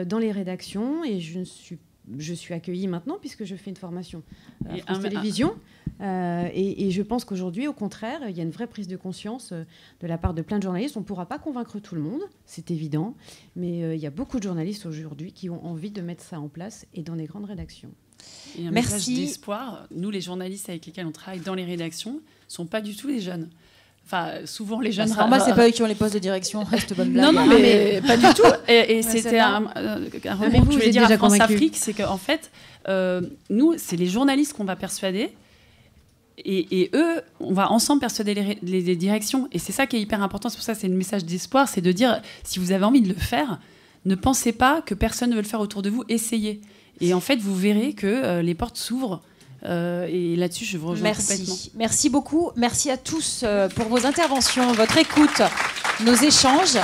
dans les rédactions, et je suis accueillie maintenant puisque je fais une formation à France Télévisions. Et je pense qu'aujourd'hui, au contraire, il y a une vraie prise de conscience de la part de plein de journalistes. On ne pourra pas convaincre tout le monde, c'est évident, mais il y a beaucoup de journalistes aujourd'hui qui ont envie de mettre ça en place, et dans des grandes rédactions. Et un message d'espoir. Nous, les journalistes avec lesquels on travaille dans les rédactions, ne sont pas du tout les jeunes. Enfin, souvent les jeunes... C'est normal, c'est pas eux qui ont les postes de direction, reste bonne blague. Non, mais pas du tout. Et c'était un remarque que je voulais dire à France-Afrique, c'est qu'en fait, nous, c'est les journalistes qu'on va persuader, et eux, on va ensemble persuader les directions. Et c'est ça qui est hyper important. C'est pour ça que c'est le message d'espoir, c'est de dire, si vous avez envie de le faire, ne pensez pas que personne ne veut le faire autour de vous, essayez. Et en fait, vous verrez que les portes s'ouvrent. Et là-dessus, je vous rejoins complètement. Merci beaucoup. Merci à tous pour vos interventions, votre écoute, nos échanges.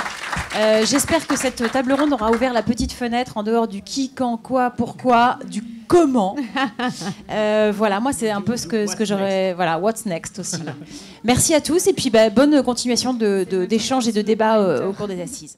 J'espère que cette table ronde aura ouvert la petite fenêtre en dehors du qui, quand, quoi, pourquoi, du comment. Voilà, moi, c'est un peu ce que j'aurais... Voilà, what's next aussi. Merci à tous. Et puis, bonne continuation d'échanges et de débats au cours des assises.